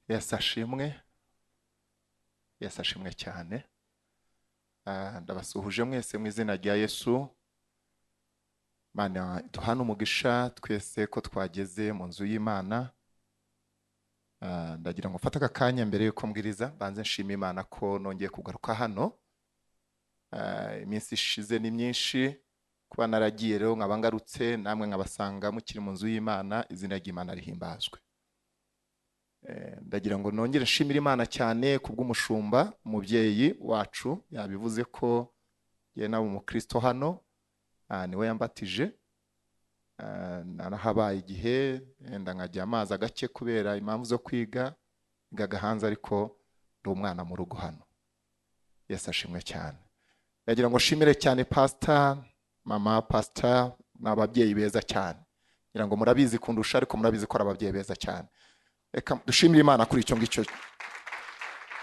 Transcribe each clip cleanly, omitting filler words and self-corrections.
Yesu ashimwe cyane. Ndabasuhuje mwese mu izina rya Yesu. Mana duhana umugisha twese ko twageze mu nzu y'Imana. Ndagira ngo mfate akanya mbere yuko mbwiriza banze nshima Imana ko nongeye kugaruka hano. Iminsi ishize ni myinshi kuba naragiye rero nkabangarutse namwe nkabasanga mukiri mu nzu y'Imana, izina ry'Imana rihimbazwe. Ndagira ngo nongere nshimire Imana cyane kubw'umushumba umubyeyi wacu yabivuze ko ye nawe umukristo hano, niwe yambatije. Narahabaye igihe enda nkajya amazi agake kubera impamvu zo kwiga gagahanze, ariko ndi umwana mu rugo hano. Yesu ashimwe cyane. Ndagira ngo nshimire cyane pastor, mama pastor n'ababyeyi beza cyane. Ngira ngo murabizi kundusha, ariko murabizi ko ababyeyi beza cyane. Reka dushimire Imana kuri icyo ngicyo.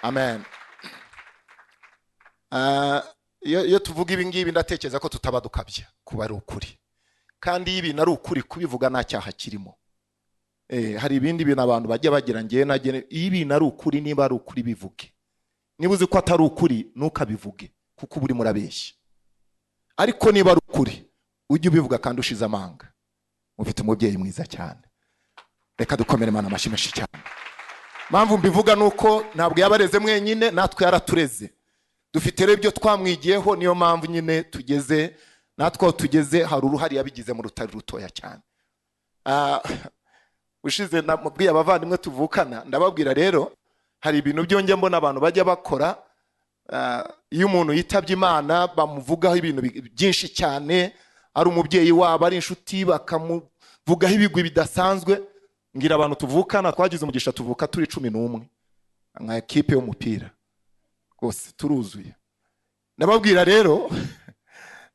Amen. Iyo tuvuga ibi ngibi ndatekereza ko tutaba dukabya kuba ari ukuri, kandi ibi nari ukuri kubivuga nta cyaha kirimo. Hari ibindi bintu abantu bajya bagira ngiye nagene, ibi nari ukuri, niba ari ukuri bivuge. Niba uzi ko atari ukuri nukabivuge kuko buri murabeshya, ariko niba ari ukuri ujye ubivuga kandi ushize amanga. Mufite umubyeyi mwiza cyane. Reka dukomere Imana amashyi menshi cyane. Mpamvu mbivuga nuko ntabwo yabareze mwenyine, natwe yaratureze. Dufite rero ibyo twamwigiyeho, niyo mpamvu nyine tugeze natwe tugeze hari uruhari yabigize mu rutari rutoya cyane. Ushize namubwiye abavandimwe tuvukana, ndababwira rero hari ibintu byonge mbona abantu bajya bakora. Iyo umuntu yitabye Imana bamuvugaho ibintu byinshi cyane, ari umubyeyi wabo ari inshuti bakamuvugaho ibigwi bidasanzwe. Ngira abantu tuvukana twagize umugisha tuvuka turi 11 nka equipe y'umupira rwose turuzuye. Nababwira rero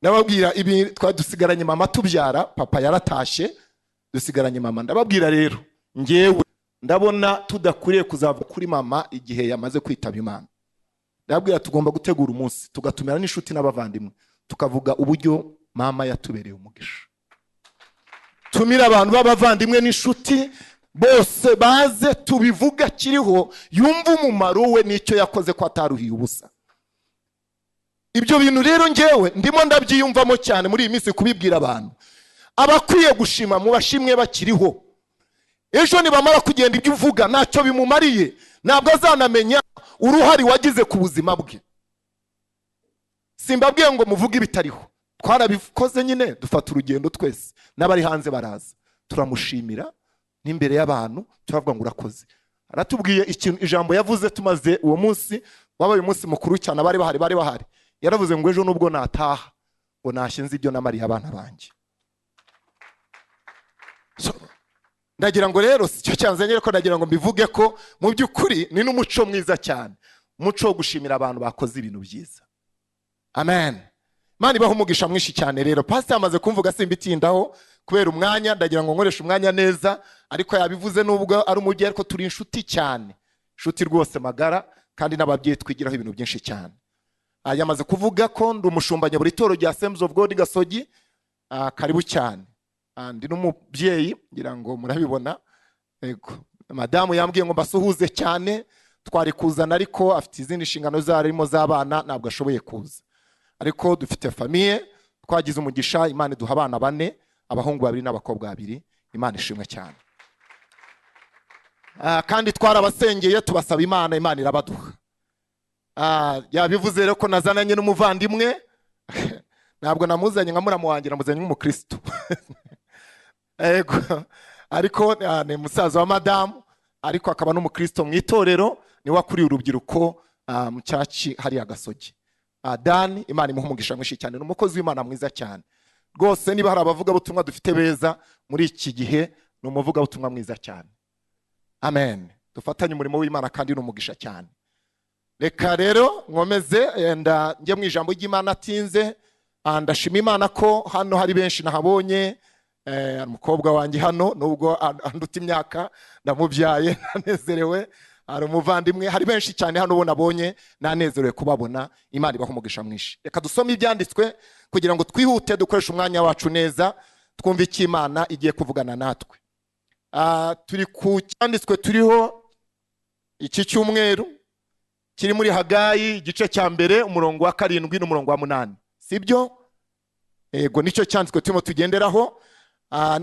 nababwira ibi twadusigaranye mama tubyara, papa yaratashe dusigaranye mama. Ndababwira rero ngewe ndabona tudakuriye kuzava kuri mama igihe yamaze kwitaba Imana. Ndababwira tugomba gutegura umunsi tugatumira n'inshuti n'abavandimwe tukavuga uburyo mama yatubereye umugisha. Tumira abantu b'abavandimwe n'inshuti bose baze tubivuga kiriho, yumva umumaro we n'icyo yakoze ko ataruhiye ubusa. Ibyo bintu rero ngewe ndimo ndabyiyumvamo cyane muri iyi minsi kubibwira abantu. Abakwiye gushima mu bashimwe bakiriho. Ejo nibamara kugenda ibyo uvuga ntacyo bimumariye, ntabwo azanamenya uruhari wagize ku buzima bwe. Simbabwiye ngo muvuge ibitariho, twarabikoze nyine dufata urugendo twese, n'abari hanze baraza turamushimira n'imbere y'abantu turavuga ngo urakoze. Aratubwiye ikintu ijambo yavuze tumaze uwo munsi wabaye umunsi mukuru cyane, bari bahari. Yaravuze ngo ejo nubwo nataha ngo nashinze ibyo namariye abana banjye. Ndagira ngo rero cyo cyanzanye ko ndagira ngo mbivuge ko mu by'ukuri ni n'umuco mwiza cyane, umuco wo gushimira abantu bakoze ibintu byiza. Amen. Imana ibaho umugisha mwinshi cyane. Rero pastor yamaze kumvuga simbitindaho kubera umwanya, ndagira ngo nkoreshe umwanya neza, ariko yabivuze nubwo ari umubyeyi ariko turi inshuti cyane, inshuti rwose magara, kandi n'ababyeyi twigiraho ibintu byinshi cyane. Yamaze kuvuga ko ndi umushumba buri toro rya Assemblies of God Gasogi. Karibu cyane. Ndi n'umubyeyi ngira ngo murabibona. Yego madamu yambwiye ngo mbasuhuze cyane, twari kuzana ariko afite izindi nshingano zarimo z'abana ntabwo ashoboye kuza. Ariko dufite famille, twagize umugisha, Imana duha abana 4, abahungu 2 n'abakobwa 2. Imana ishimwe cyane. Kandi twarabasengeye tubasaba Imana, Imana irabaduha. Yabivuze rero ko nazananye n'umuvandimwe, ntabwo namuzanye nka muramu wanjye, namuzanye nk'umukristo. Yego ariko ni musaza wa madamu, ariko akaba n'umukristo mu itorero, ni wakuriye urubyiruko mu cyaci hari Gasogi. Dan, Imana imuha umugisha mwinshi cyane, n'umukozi w'Imana mwiza cyane rwose. Niba hari abavuga butumwa dufite beza muri iki gihe, ni umuvuga butumwa mwiza cyane. Amen. Dufatanye umurimo w'Imana kandi n'umugisha cyane. Reka rero nkomeze njye mu ijambo ry'Imana atinze. Ndashima Imana ko hano hari benshi nahabonye. Umukobwa wanjye hano nubwo anduta imyaka ndamubyaye, nanezerewe. Hari umuvandimwe, hari benshi cyane hano ubona abonye, nanezerewe kubabona. Imana ibaho umugisha mwinshi. Reka dusome ibyanditswe kugira ngo twihute dukoreshe umwanya wacu neza, twumve icyo Imana igiye kuvugana natwe. Turi ku cyanditswe turiho iki cyumweru kiri muri Hagayi igice cya mbere umurongo wa 7 n'umurongo wa 8, sibyo? Ego nicyo cyanditswe turimo tugenderaho.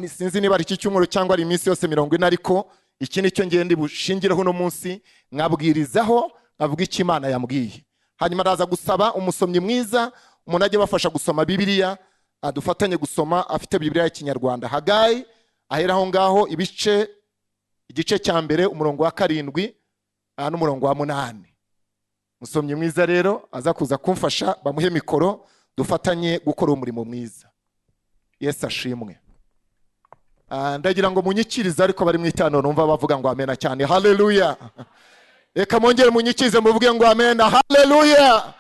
Sinzi niba ari iki cyumweru cyangwa ari iminsi yose 40, ariko iki nicyo ngende bushingireho no munsi nkabwirizaho avuga icyo Imana yambwiye. Hanyuma araza gusaba umusomyi mwiza, umuntu ajye bafasha gusoma Bibiliya, adufatanye gusoma afite Bibiliya y'Ikinyarwanda. Hagayi ahera aho ngaho igice cya mbere umurongo wa 7 n'umurongo wa 8. Musomyi mwiza rero aza kuza kumfasha, bamuhe mikoro dufatanye gukora umurimo mwiza. Yesu ashimwe. Ndagira ngo munyikirize, ariko bari mu itano numva bavuga ngo amena cyane. Haleluya. Reka mwongere munyikirize muvuge ngo amena. Haleluya.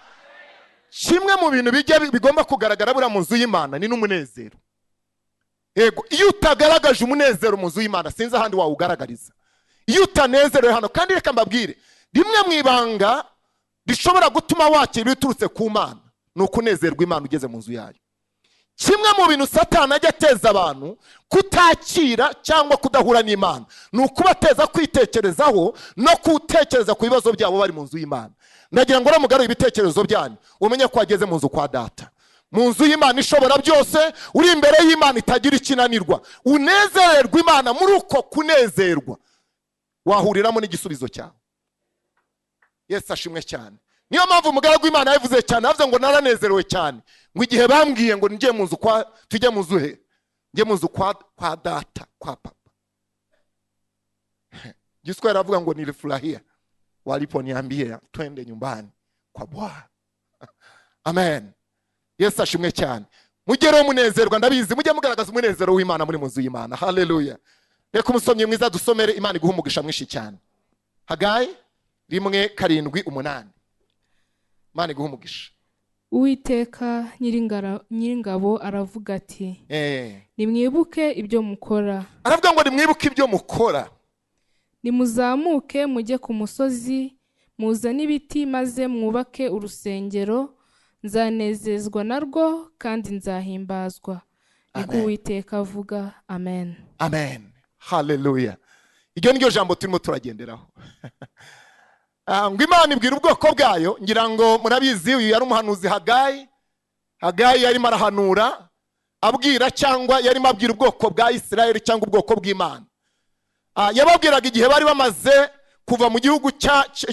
Kimwe mu bintu bigomba kugaragara bura mu nzu y'Imana ni n'umunezero. Yego, iyo utagaragaje umunezero mu nzu y'Imana sinzi ahandi wawugaragariza. Iyo utanezerewe hano, kandi reka mbabwire, rimwe mu ibanga rishobora gutuma wakira biturutse ku Mana ni ukunezerwa Imana ugeze mu nzu yayo. Kimwe mu bintu Satani ajya ateza abantu kutakira cyangwa kudahura n'Imana ni ukubateza kwitekerezaho no kutekereza ku bibazo byabo bari mu nzu y'Imana. Ndagira ngo ramugarure ibitekerezo byanyu umenye ko ageze mu nzu kwa Data, mu nzu y'Imana ishobora byose, uri imbere y'Imana itagira ikinanirwa. Unezererwa Imana, muri uko kunezerwa wahuriramo n'igisubizo cyawe. Yesu ashimwe cyane. Niyo mpamvu umugaragu w'Imana yavuze cyane, avuze ngo naranezerewe cyane ngo igihe bambwiye ngo njye mu nzu tujye mu nzu he, njye mu nzu kwa Data, kwa Papa. Giswahili avuga ngo nilifurahia waliponiambia twende nyumbani kwa Bwana. Amen. Yesu ashimwe cyane. Mugere umunezerwa, ndabizi mujye mugaragaza umunezero w'Imana muri mu nzu y'Imana. Haleluya. Reka umusomyi mwiza dusomere, Imana iguha umugisha mwinshi cyane. Hagayi 1:7-8. Imana iguha umugisha. Uwiteka nyiringabo aravuga ati, nimwibuke ibyo mukora. Aravuga ngo nimwibuke ibyo mukora. Nimuzamuke mujye ku musozi, muzane ibiti maze mwubake urusengero, nzanezezwa narwo kandi nzahimbazwa. Niko Uwiteka avuga. Amen. Amen. Haleluya. Iryo niryo jambo turimo turagenderaho. Ngo Imana ibwira ubwoko bwayo, ngira ngo murabizi uyu yari umuhanuzi Hagayi. Hagayi yari marahanura abwira cyangwa yari mabwira ubwoko bwa Isirayeli cyangwa ubwoko bw'Imana. Yababwiraga igihe bari bamaze kuva mu gihugu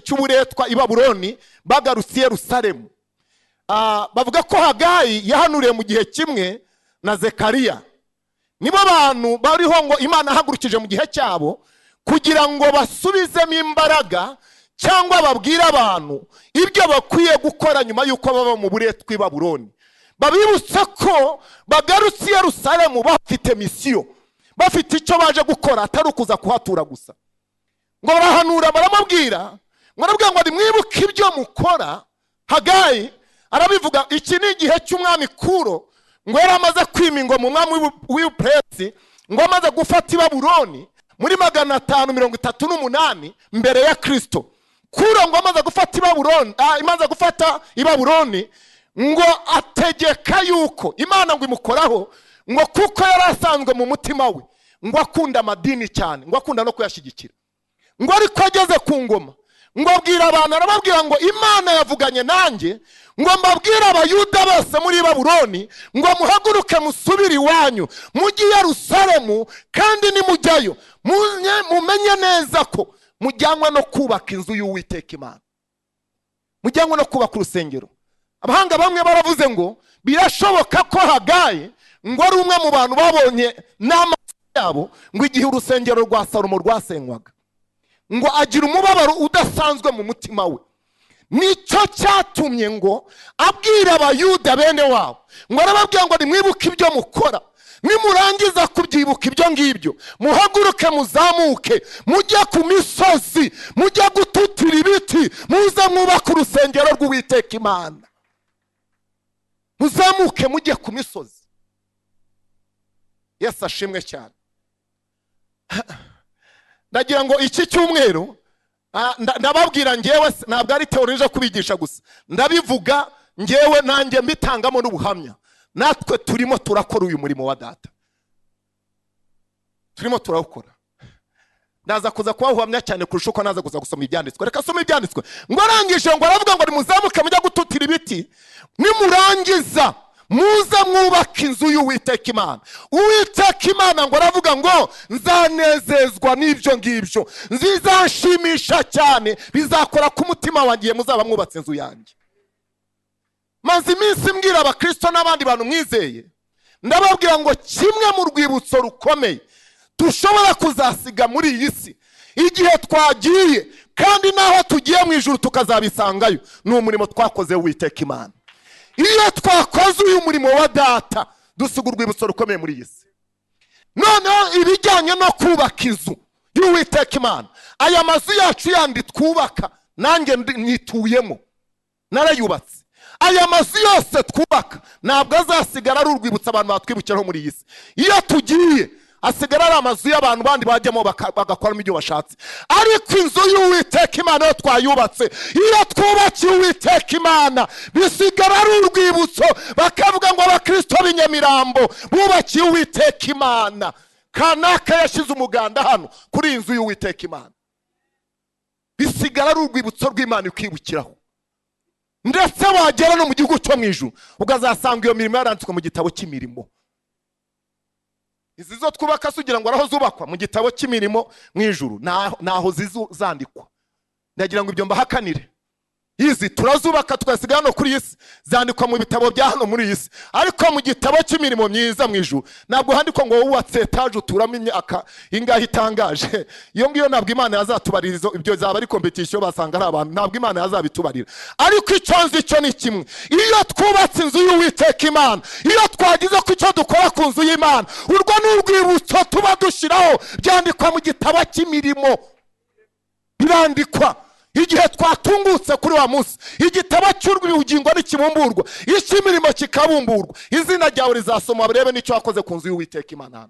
cy'uburetwa i Babuloni bagarutse i Yerusalemu. Bavuga ko Hagayi yahanuriye mu gihe kimwe na Zekariya. Nibo bantu bariho ngo Imana ahagurukije mu gihe cyabo kugira ngo basubizemo imbaraga cyangwa babwira abantu ibyo bakwiye gukora nyuma yuko baba mu buretwa i Babuloni. Babibutsa ko bagarutse i Yerusalemu bafite misiyo, bafite icyo baje gukora, atari ukuza kuhatura gusa. Ngo barahanura baramubwira, ngo nimwibuke ibyo mukora. Hagayi arabivuga, iki ni igihe cy'umwami Kuro, ngo yari amaze kwima mu mwami w'Ubuperesi, ngo amaze gufata i Babuloni muri 538 mbere ya Kristo. Kuro ngo amaze gufata i Babuloni, ngo ategeka yuko Imana ngo imukoraho, ngo kuko yari asanzwe mu mutima we ngo akunda amadini cyane, ngo akunda no kuyashyigikira. Ngo ariko ageze ku ngoma, ngo abwira abantu, arababwira ngo Imana yavuganye nanjye, ngo mbabwire Abayuda bose muri Babuloni ngo muhaguruke musubire iwanyu mujye i Yerusalemu, kandi nimujyayo mumenye neza ko mujyanwa no kubaka inzu y'Uwiteka Imana, mujyanwa no kubaka urusengero. Abahanga bamwe baravuze ngo birashoboka ko Hagayi ngo ari umwe mu bantu babonye n'amaso yabo ngo igihe urusengero rwa Salomo rwasenywaga, ngo agira umubabaro udasanzwe mu mutima we. Nicyo cyatumye ngo abwira Abayuda bene wabo, ngo arababwira ngo nimwibuke ibyo mukora, nimurangiza kubyibuka ibyo ngibyo muhaguruke muzamuke mujye ku misozi, mujye gututira ibiti, muze mwubake urusengero rw'Uwiteka Imana. Muzamuke mujye ku misozi. Yesu ashimwe cyane. Ndagira ngo iki cyumweru ndababwira ngewe, ntabwo ari teori nje kubigisha gusa, ndabivuga ngewe nanjye mbitangamo n'ubuhamya. Natwe turimo turakora uyu murimo wa Data, turimo turawukora. ndaza kuza kubahuhamya cyane kurusha uko naza kuza gusoma ibyanditswe. Reka soma ibyanditswe. Ngo arangije ngo aravuga ngo nimuzamuke mujya gututira ibiti, nimurangiza muze mwubaka inzu y'Uwiteka Imana. Uwiteka Imana ngo aravuga ngo nzanezezwa n'ibyo ngibyo, nzizashimisha cyane, bizakora ku mutima wanjye muzaba mwubatse inzu yanjye. Maze iminsi mbwira abakristo n'abandi bantu mwizeye, ndababwira ngo kimwe mu rwibutso rukomeye dushobora kuzasiga muri iyi si igihe twagiye, kandi naho tugiye mu ijuru tukazabisangayo, ni umurimo twakoze Uwiteka Imana. Iyo twakoze uyu murimo wa data dusiga urwibutso rukomeye muri iyi si. Noneho ibijyanye no kubaka inzu y'Uwiteka Imana, aya mazu yacu yandi twubaka nanjye nituyemo, narayubatse. Aya mazu yose twubaka ntabwo azasigara ari urwibutso abantu batwibukiraho muri iyi si. Iyo tugiye asigara ari amazu y'abantu bandi bajyamo bagakoramo ibyo bashatse. Ariko inzu y'Uwiteka Imana yo twayubatse, iyo twubakiye Uwiteka Imana bisigara ari urwibutso, bakavuga ngo abakristo b'i Nyamirambo bubakiye Uwiteka Imana. Kanaka yashyize umuganda hano kuri iyi nzu y'Uwiteka Imana. Bisigara ari urwibutso rw'Imana ukibukiraho. Ndetse wagera no mu gihugu cyo mu ijuru ukazasanga iyo mirimo yaranditswe mu gitabo cy'imirimo. Izi zo twubaka sugira ngo araho zubakwa mu gitabo cy'imirimo mu ijuru, naho zizandikwa. Ndagira ngo ibyo mbahakanire. Izi turazubaka tukasiga hano kuri isi, zandikwa mu bitabo bya hano muri isi. Ariko mu gitabo cy'imirimo myiza mu ijuru ntabwo handikwa ngo wubatse etaje uturamo imyaka ingahe itangaje. Iyo ngiyo ntabwo Imana yazatubaririza, ibyo zaba ari competition basanga ari abantu, ntabwo Imana yazabitubarira. Ariko icyo nzi cyo ni kimwe, iyo twubatse inzu y'Uwiteka Imana, iyo twagize ko icyo dukora ku nzu y'Imana, urwo n'urwibutso tuba dushiraho, byandikwa mu gitabo cy'imirimo. Birandikwa igihe twatungutse kuri wa munsi, igitabo cy'ubugingo nikibumburwa, icy'imirimo kikabumburwa, izina ryawe rizasoma barebe n'icyo wakoze ku nzu y'Uwiteka Imana.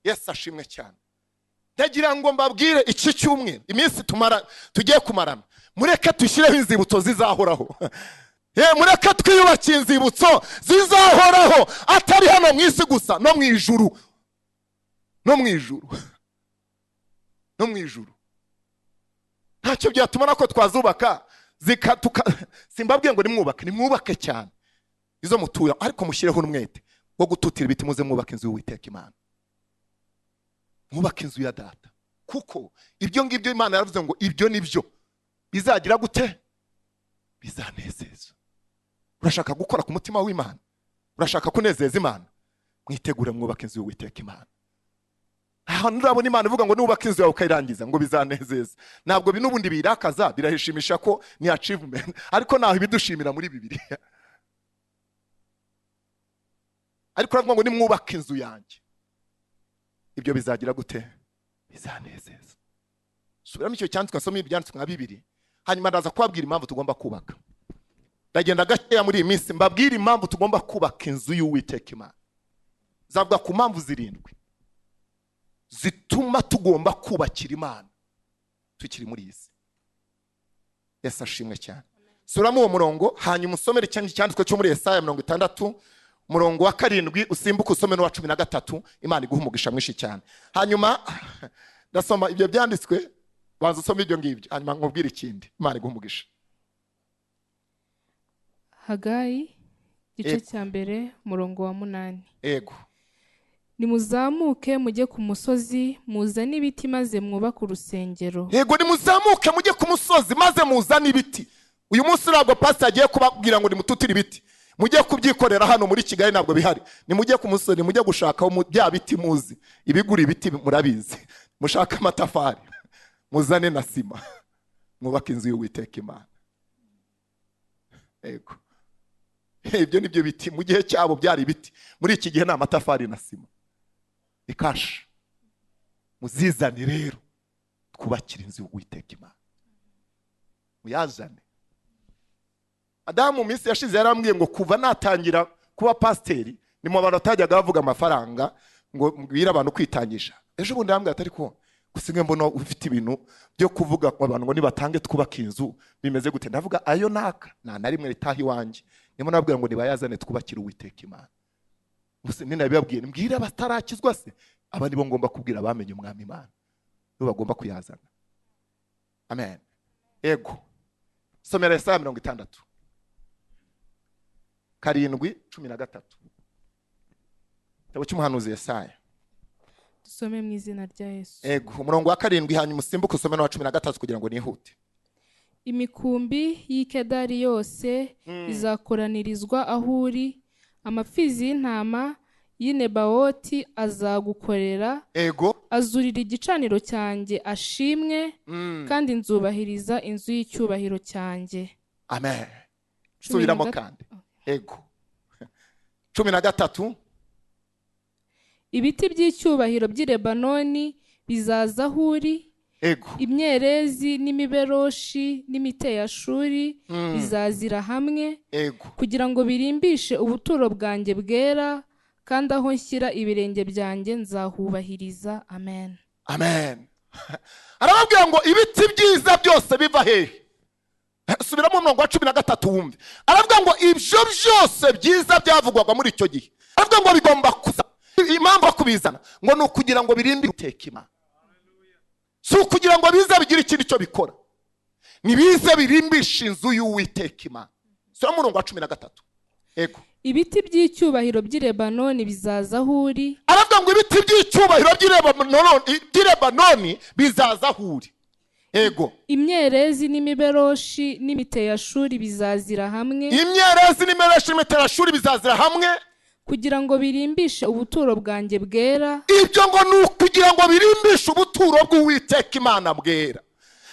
Yesu ashimwe cyane. Ndagira ngo mbabwire iki cyumweru iminsi tugiye kumarana, mureke tushireho inzibutso zizahoraho. Mureke twiyubakiye inzibutso zizahoraho, atari hano mu isi gusa, no mu ijuru. No mu ijuru. No mu ijuru. Ntacyo byatuma nako twazubaka simbabwiye ngo nimwubake cyane izo mutuye, ariko mushireho n'umwete wo gututira ibiti, muze mwubaka inzu y'Uwiteka Imana. Mwubaka inzu ya data, kuko ibyo ngibyo Imana yaravuze ngo ibyo nibyo bizagira gute? Bizanezeza. Urashaka gukora ku mutima w'Imana, urashaka kunezeza Imana, mwitegure mwubaka inzu y'Uwiteka Imana. Aha nurabona Imana ivuga ngo nubaka inzu yawe ukayirangiza ngo bizanezeza. Ntabwo binubundi birakaza, birahishimisha ko ni achievement, ariko naho ibidushimira muri Bibiliya. Ariko aravuga ngo nimwubaka inzu yanjye, ibyo bizagira gute? Bizanezeza. Subiramo icyo cyanditswe, asoma ibyanditswe nka Bibiliya, hanyuma ndaza kubabwira impamvu tugomba kubaka. Ndagenda gakeya muri iyi minsi mbabwira impamvu tugomba kubaka inzu y'Uwiteka Imana. Zavuga ku mpamvu zirindwi zituma tugomba kubakira Imana tukiri muri iyi si. Yesu ashimwe cyane. Suramo uwo murongo, hanyuma usomere cyanditswe cyo muri Yesaya 60 umurongo wa 7, usimbuke usome no wa 13. Imana iguha umugisha mwinshi cyane. Hanyuma ndasoma ibyo byanditswe, banza usome ibyo ngibyo, hanyuma nkubwire ikindi. Imana iguha umugisha. Hagayi igice cya mbere umurongo wa 8. Ego. Nimuzamuke mujye ku musozi, muzane ibiti maze mwubake urusengero. Yego, nimuzamuke mujye ku musozi maze muzane ibiti. Uyu munsi ntabwo pastor agiye kubabwira ngo nimututire ibiti, mujye kubyikorera hano muri Kigali, ntabwo bihari. Nimujye ku musozi, mujye gushakaho bya biti muzi, ibigura ibiti murabizi, mushaka amatafari, muzane na sima, mwubake inzu y'Uwiteka Imana. Yego. Ibyo nibyo biti, mu gihe cyabo byari ibiti, muri iki gihe ni amatafari na sima. Ikasha. Muzizane rero twubakira inzu y'Uwiteka Imana. Muyazane. Adamu minsi yashize yarambwiye ngo kuva natangira kuba pasiteri ni mu bantu batajyaga bavuga amafaranga ngo mbwira abantu kwitangisha. Ejo bundi yambwiye atari ko gusinge mbona ufite ibintu byo kuvuga ku abantu ngo nibatange twubaka inzu bimeze gute. Ndavuga ayo naka na rimwe ritahi wanje. Nimo nabwira ngo nibayazane twubakira Uwiteka Imana. gusa ninabibabwiye mbwira abatarakizwa se aba nibo ngomba kubwira bamenye umwami Imana nibo bagomba kuyazana. Amen. Ego somera Yesaya 60 7:13 Tabo cy'umuhanuzi Yesaya. Dusome mu izina rya Yesu. Ego umurongo wa 7 hanyuma usimbuke usome no wa 13 kugira ngo nihute. Imikumbi y'Ikedari yose izakoranirizwa aho uri, amapfizi y'intama y'Inebawoti azagukorera. Ego azurira igicaniro cyanjye ashimwe, kandi nzubahiriza inzu y'icyubahiro cyanjye. Amen. Subiramo kandi. Ego 13 Ibiti by'icyubahiro by'i Lebanoni bizaza aho uri. Ego Imyerezi n'imiberoshi n'imiteyashuri bizazira hamwe. Ego kugira ngo birimbishe ubuturo bwanjye bwera, kandi aho nshyira ibirenge byanjye nzahubahiriza. Amen. Amen. Arababwira ngo ibiti byiza byose biva hehe? Subiramo umurongo wa 13 wumve. Arababwira ngo ibyo byose byiza byavugwaga muri icyo gihe, arababwira ngo bigomba kuza. Impamvu kubizana ngo ni ukugira ngo birinde guteka Imana. Si ukugira ngo bize bigira ikindi cyo bikora, ni bize birimbisha inzu y'Uwiteka Imana. Sura umurongo wa 13. Ego ibiti by'icyubahiro by'i Lebanoni bizaza aho uri. Aravuga ngo ibiti by'icyubahiro by'i Lebanoni bizaza aho uri. Ego Imyerezi n'imiberoshi n'imiteyashuri bizazira hamwe. Imyerezi n'imiberoshi n'imiteyashuri bizazira hamwe kugira ngo birimbishe ubuturo bwanjye bwera. Ibyo ngo ni ukugira ngo birimbishe ubuturo bw'Uwiteka Imana bwera.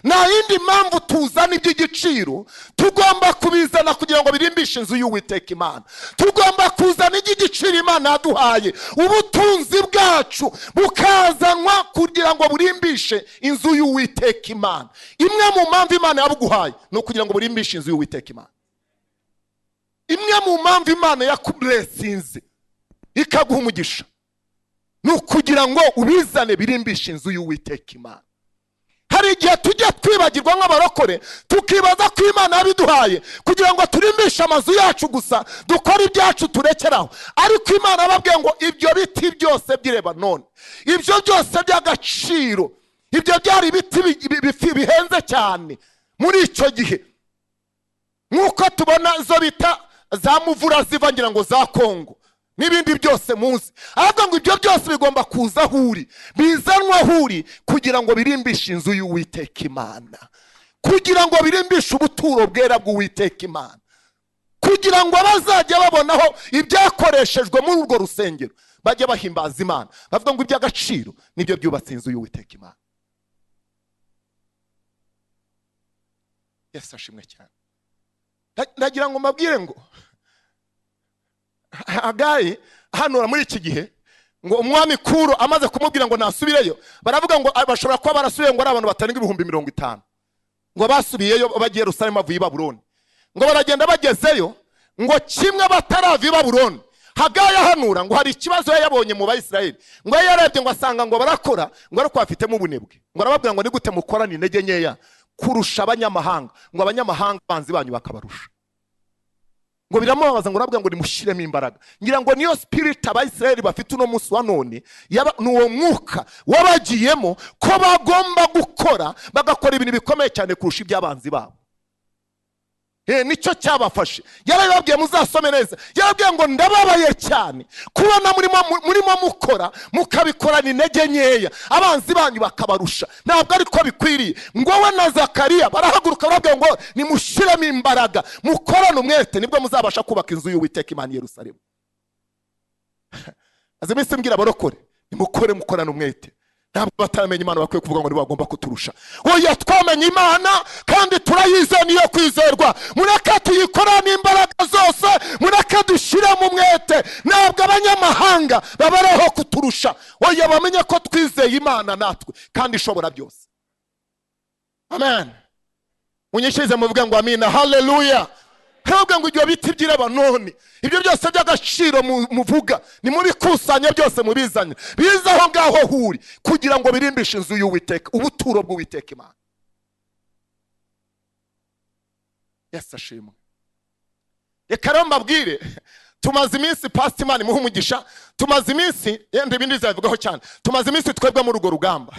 Nta yindi mpamvu tuzana iby'igiciro, tugomba kubizana kugira ngo birimbishe inzu y'Uwiteka Imana. Tugomba kuzana iby'igiciro Imana yaduhaye, ubutunzi bwacu bukazanwa kugira ngo burimbishe inzu y'Uwiteka Imana. Imwe mu mpamvu Imana yabuguhaye ni ukugira ngo burimbishe inzu y'Uwiteka Imana. Imwe mu mpamvu Imana yakublessinze ikaguha umugisha ni ukugira ngo ubizane birimbishe inzu y'Uwiteka Imana. Hari igihe tujya twibagirwa nk'abarokore tukibaza ko Imana yabiduhaye kugira ngo turimbishe amazu yacu gusa, dukora ibyacu turekeraho. Ariko Imana yababwiye ngo ibyo biti byose by'i Lebanoni, ibyo byose by'agaciro, ibyo byari ibiti bihenze cyane muri icyo gihe, nk'uko tubona zo bita za muvura ziva ngira ngo za Kongo n'ibindi byose muzi. Aravuga ngo ibyo byose bigomba kuza aho uri, bizanwa aho uri kugira ngo birimbishe inzu y'Uwiteka Imana, kugira ngo birimbishe ubuturo bwera bw'Uwiteka Imana, kugira ngo abazajya babonaho ibyakoreshejwe muri urwo rusengero bajye bahimbaza Imana. Bavuga ngo iby'agaciro nibyo byubatse inzu y'Uwiteka Imana. Yesu ashimwe cyane. Ndagira ngo mbabwire ngo Hagayi hanura muri iki gihe ngo umwami Kuro amaze kumubwira ngo nasubireyo, baravuga ngo bashobora kuba barasubiye ngo ari abantu batarenga 50,000 ngo basubiyeyo bagiye Yerusalemu bavuye i Babuloni. Ngo baragenda bagezeyo ngo kimwe batarava i Babuloni, Hagayi hanura ngo hari ikibazo yabonye mu Bayisiraheli. Ngo yarebye ngo asanga ngo barakora ngo ariko bafitemo ubunebwe. Ngo arababwira ngo ni gute mukorana intege nkeya kurusha abanyamahanga, ngo abanyamahanga banzi banyu bakabarusha. Ngo biramubabaza ngo urabwira ngo nimushiremo imbaraga. Ngira ngo niyo spirit Abayisiraheli bafite uno munsi wa none, nuwo mwuka wabagiyemo ko bagomba gukora, bagakora ibintu bikomeye cyane kurusha iby'abanzi babo. Nicyo cyabafashe. Yarababwiye muzasome neza, yarabwiye ngo ndababaye cyane kubona murimo mukora mukabikorana intege nkeya, abanzi banyu bakabarusha. Ntabwo ariko bikwiriye. Ngo we na Zakariya barahaguruka barabwiye ngo nimushiremo imbaraga, mukorane umwete, nibwo muzabasha kubaka inzu y'Uwiteka Imana i Yerusalemu. Azimisi mbwira barokore nimukore mukorane umwete. Ntabwo batamenya Imana bakwiye kuvuga ngo bagomba kuturusha. Oya, twamenye Imana kandi turayizeye niyo kwizerwa. Mureke tuyikorane imbaraga zose, mureke dushire mu mwete. Ntabwo abanyamahanga babareho kuturusha. Oya, bamenye ko twizeye Imana natwe kandi ishobora byose. Amen. Munyishize muvuge ngo amina. Hallelujah. Hebwe ngo ibyo biti by'i Lebanoni, ibyo byose by'agaciro muvuga ni mubikusanya byose mubizanye bizaho ngaho huri kugira ngo birimbishe inzu y'Uwiteka, ubuturo bw'Uwiteka Imana. Yesu ashimwe. Reka mbabwire tumaze iminsi past imana imuha umugisha, tumaze iminsi yenda ibindi zavugaho cyane, tumaze iminsi twebwe muri urwo rugamba.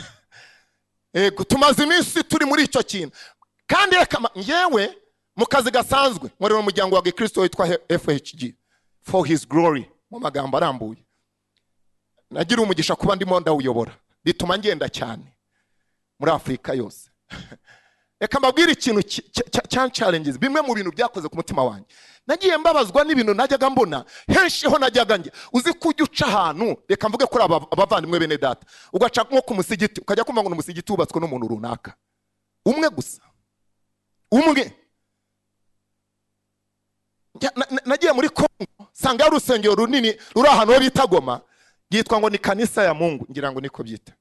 Ego tumaze iminsi turi muri icyo kintu. Kandi reka ngewe mu kazi gasanzwe nkorera umuryango wa Gikristo witwa FHG for his glory mu magambo arambuye. Nagira umugisha kuba ndimo ndawuyobora, bituma ngenda cyane muri Afrika yose. Reka mbabwire ikintu challenges bimwe mu bintu byakoze ku mutima wanjye. Nagiye mbabazwa n'ibintu najyaga mbona henshi ho najyaga nge uzi kujya uca ahantu, reka mvuge kuri abavandimwe bene data, ugaca nko ku musigiti ukajya kumva ngo umusigiti ubatswe n'umuntu runaka umwe gusa, umwe. Nagiye muri Kongo sanga ari urusengero runini ruri ahantu ho bita Goma, yitwa ngo ni kanisa ya Mungu, ngira ngo niko byita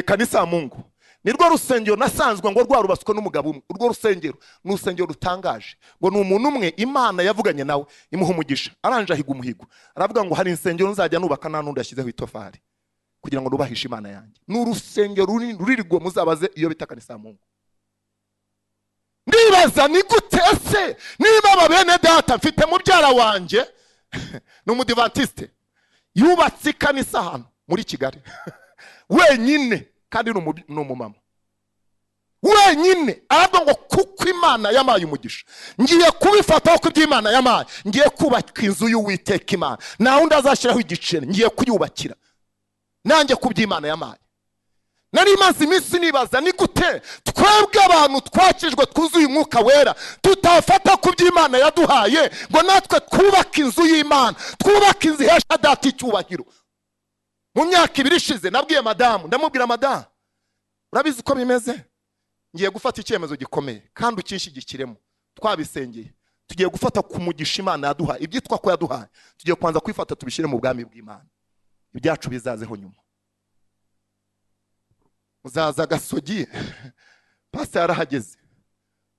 kanisa ya Mungu. Nirwo rusengero nasanzwe ngo rwarubaswe n'umugabo umwe. Urwo rusengero ni urusengero rutangaje, ngo ni umuntu umwe Imana yavuganye nawe imuha umugisha, aranje ahiga umuhigo, aravuga ngo hari insengero nzajya nubaka nta nundi yashyizeho itofari kugira ngo nubahishe Imana yanjye. Ni urusengero ruririgwa, muzabaze iyo bita kanisa ya Mungu. Ndibaza ni gute se niba ababene data mfite mubyara wanje ni umudivantiste yubatse kanisa hano muri Kigali wenyine, kandi ni umumama wenyine, aravuga ngo kuko Imana yamaye umugisha ngiye kubifataho ku by'Imana yamaye, ngiye kubaka inzu y'Uwiteka Imana, nta wundi azashyiraho igiceri, ngiye kuyubakira nanjye ku by'Imana yamaye. Nari maze iminsi nibaza ni gute twebwe abantu twakijwe twuzuye umwuka wera tutafata ku by'Imana yaduhaye ngo natwe twubaka inzu y'Imana, twubaka inzu ihesha data icyubahiro. Mu myaka 2 ishize nabwiye madamu, ndamubwira madamu, urabizi ko bimeze, ngiye gufata icyemezo gikomeye kandi ukinshigikiremo. Twabisengeye, tugiye gufata ku mugisha Imana yaduhaye, ibyitwa ko yaduhaye tugiye kwanza kwifata tubishyire mu bwami bw'Imana, ibyacu bizazeho nyuma. Muzaza Gasogi pastor yarahageze,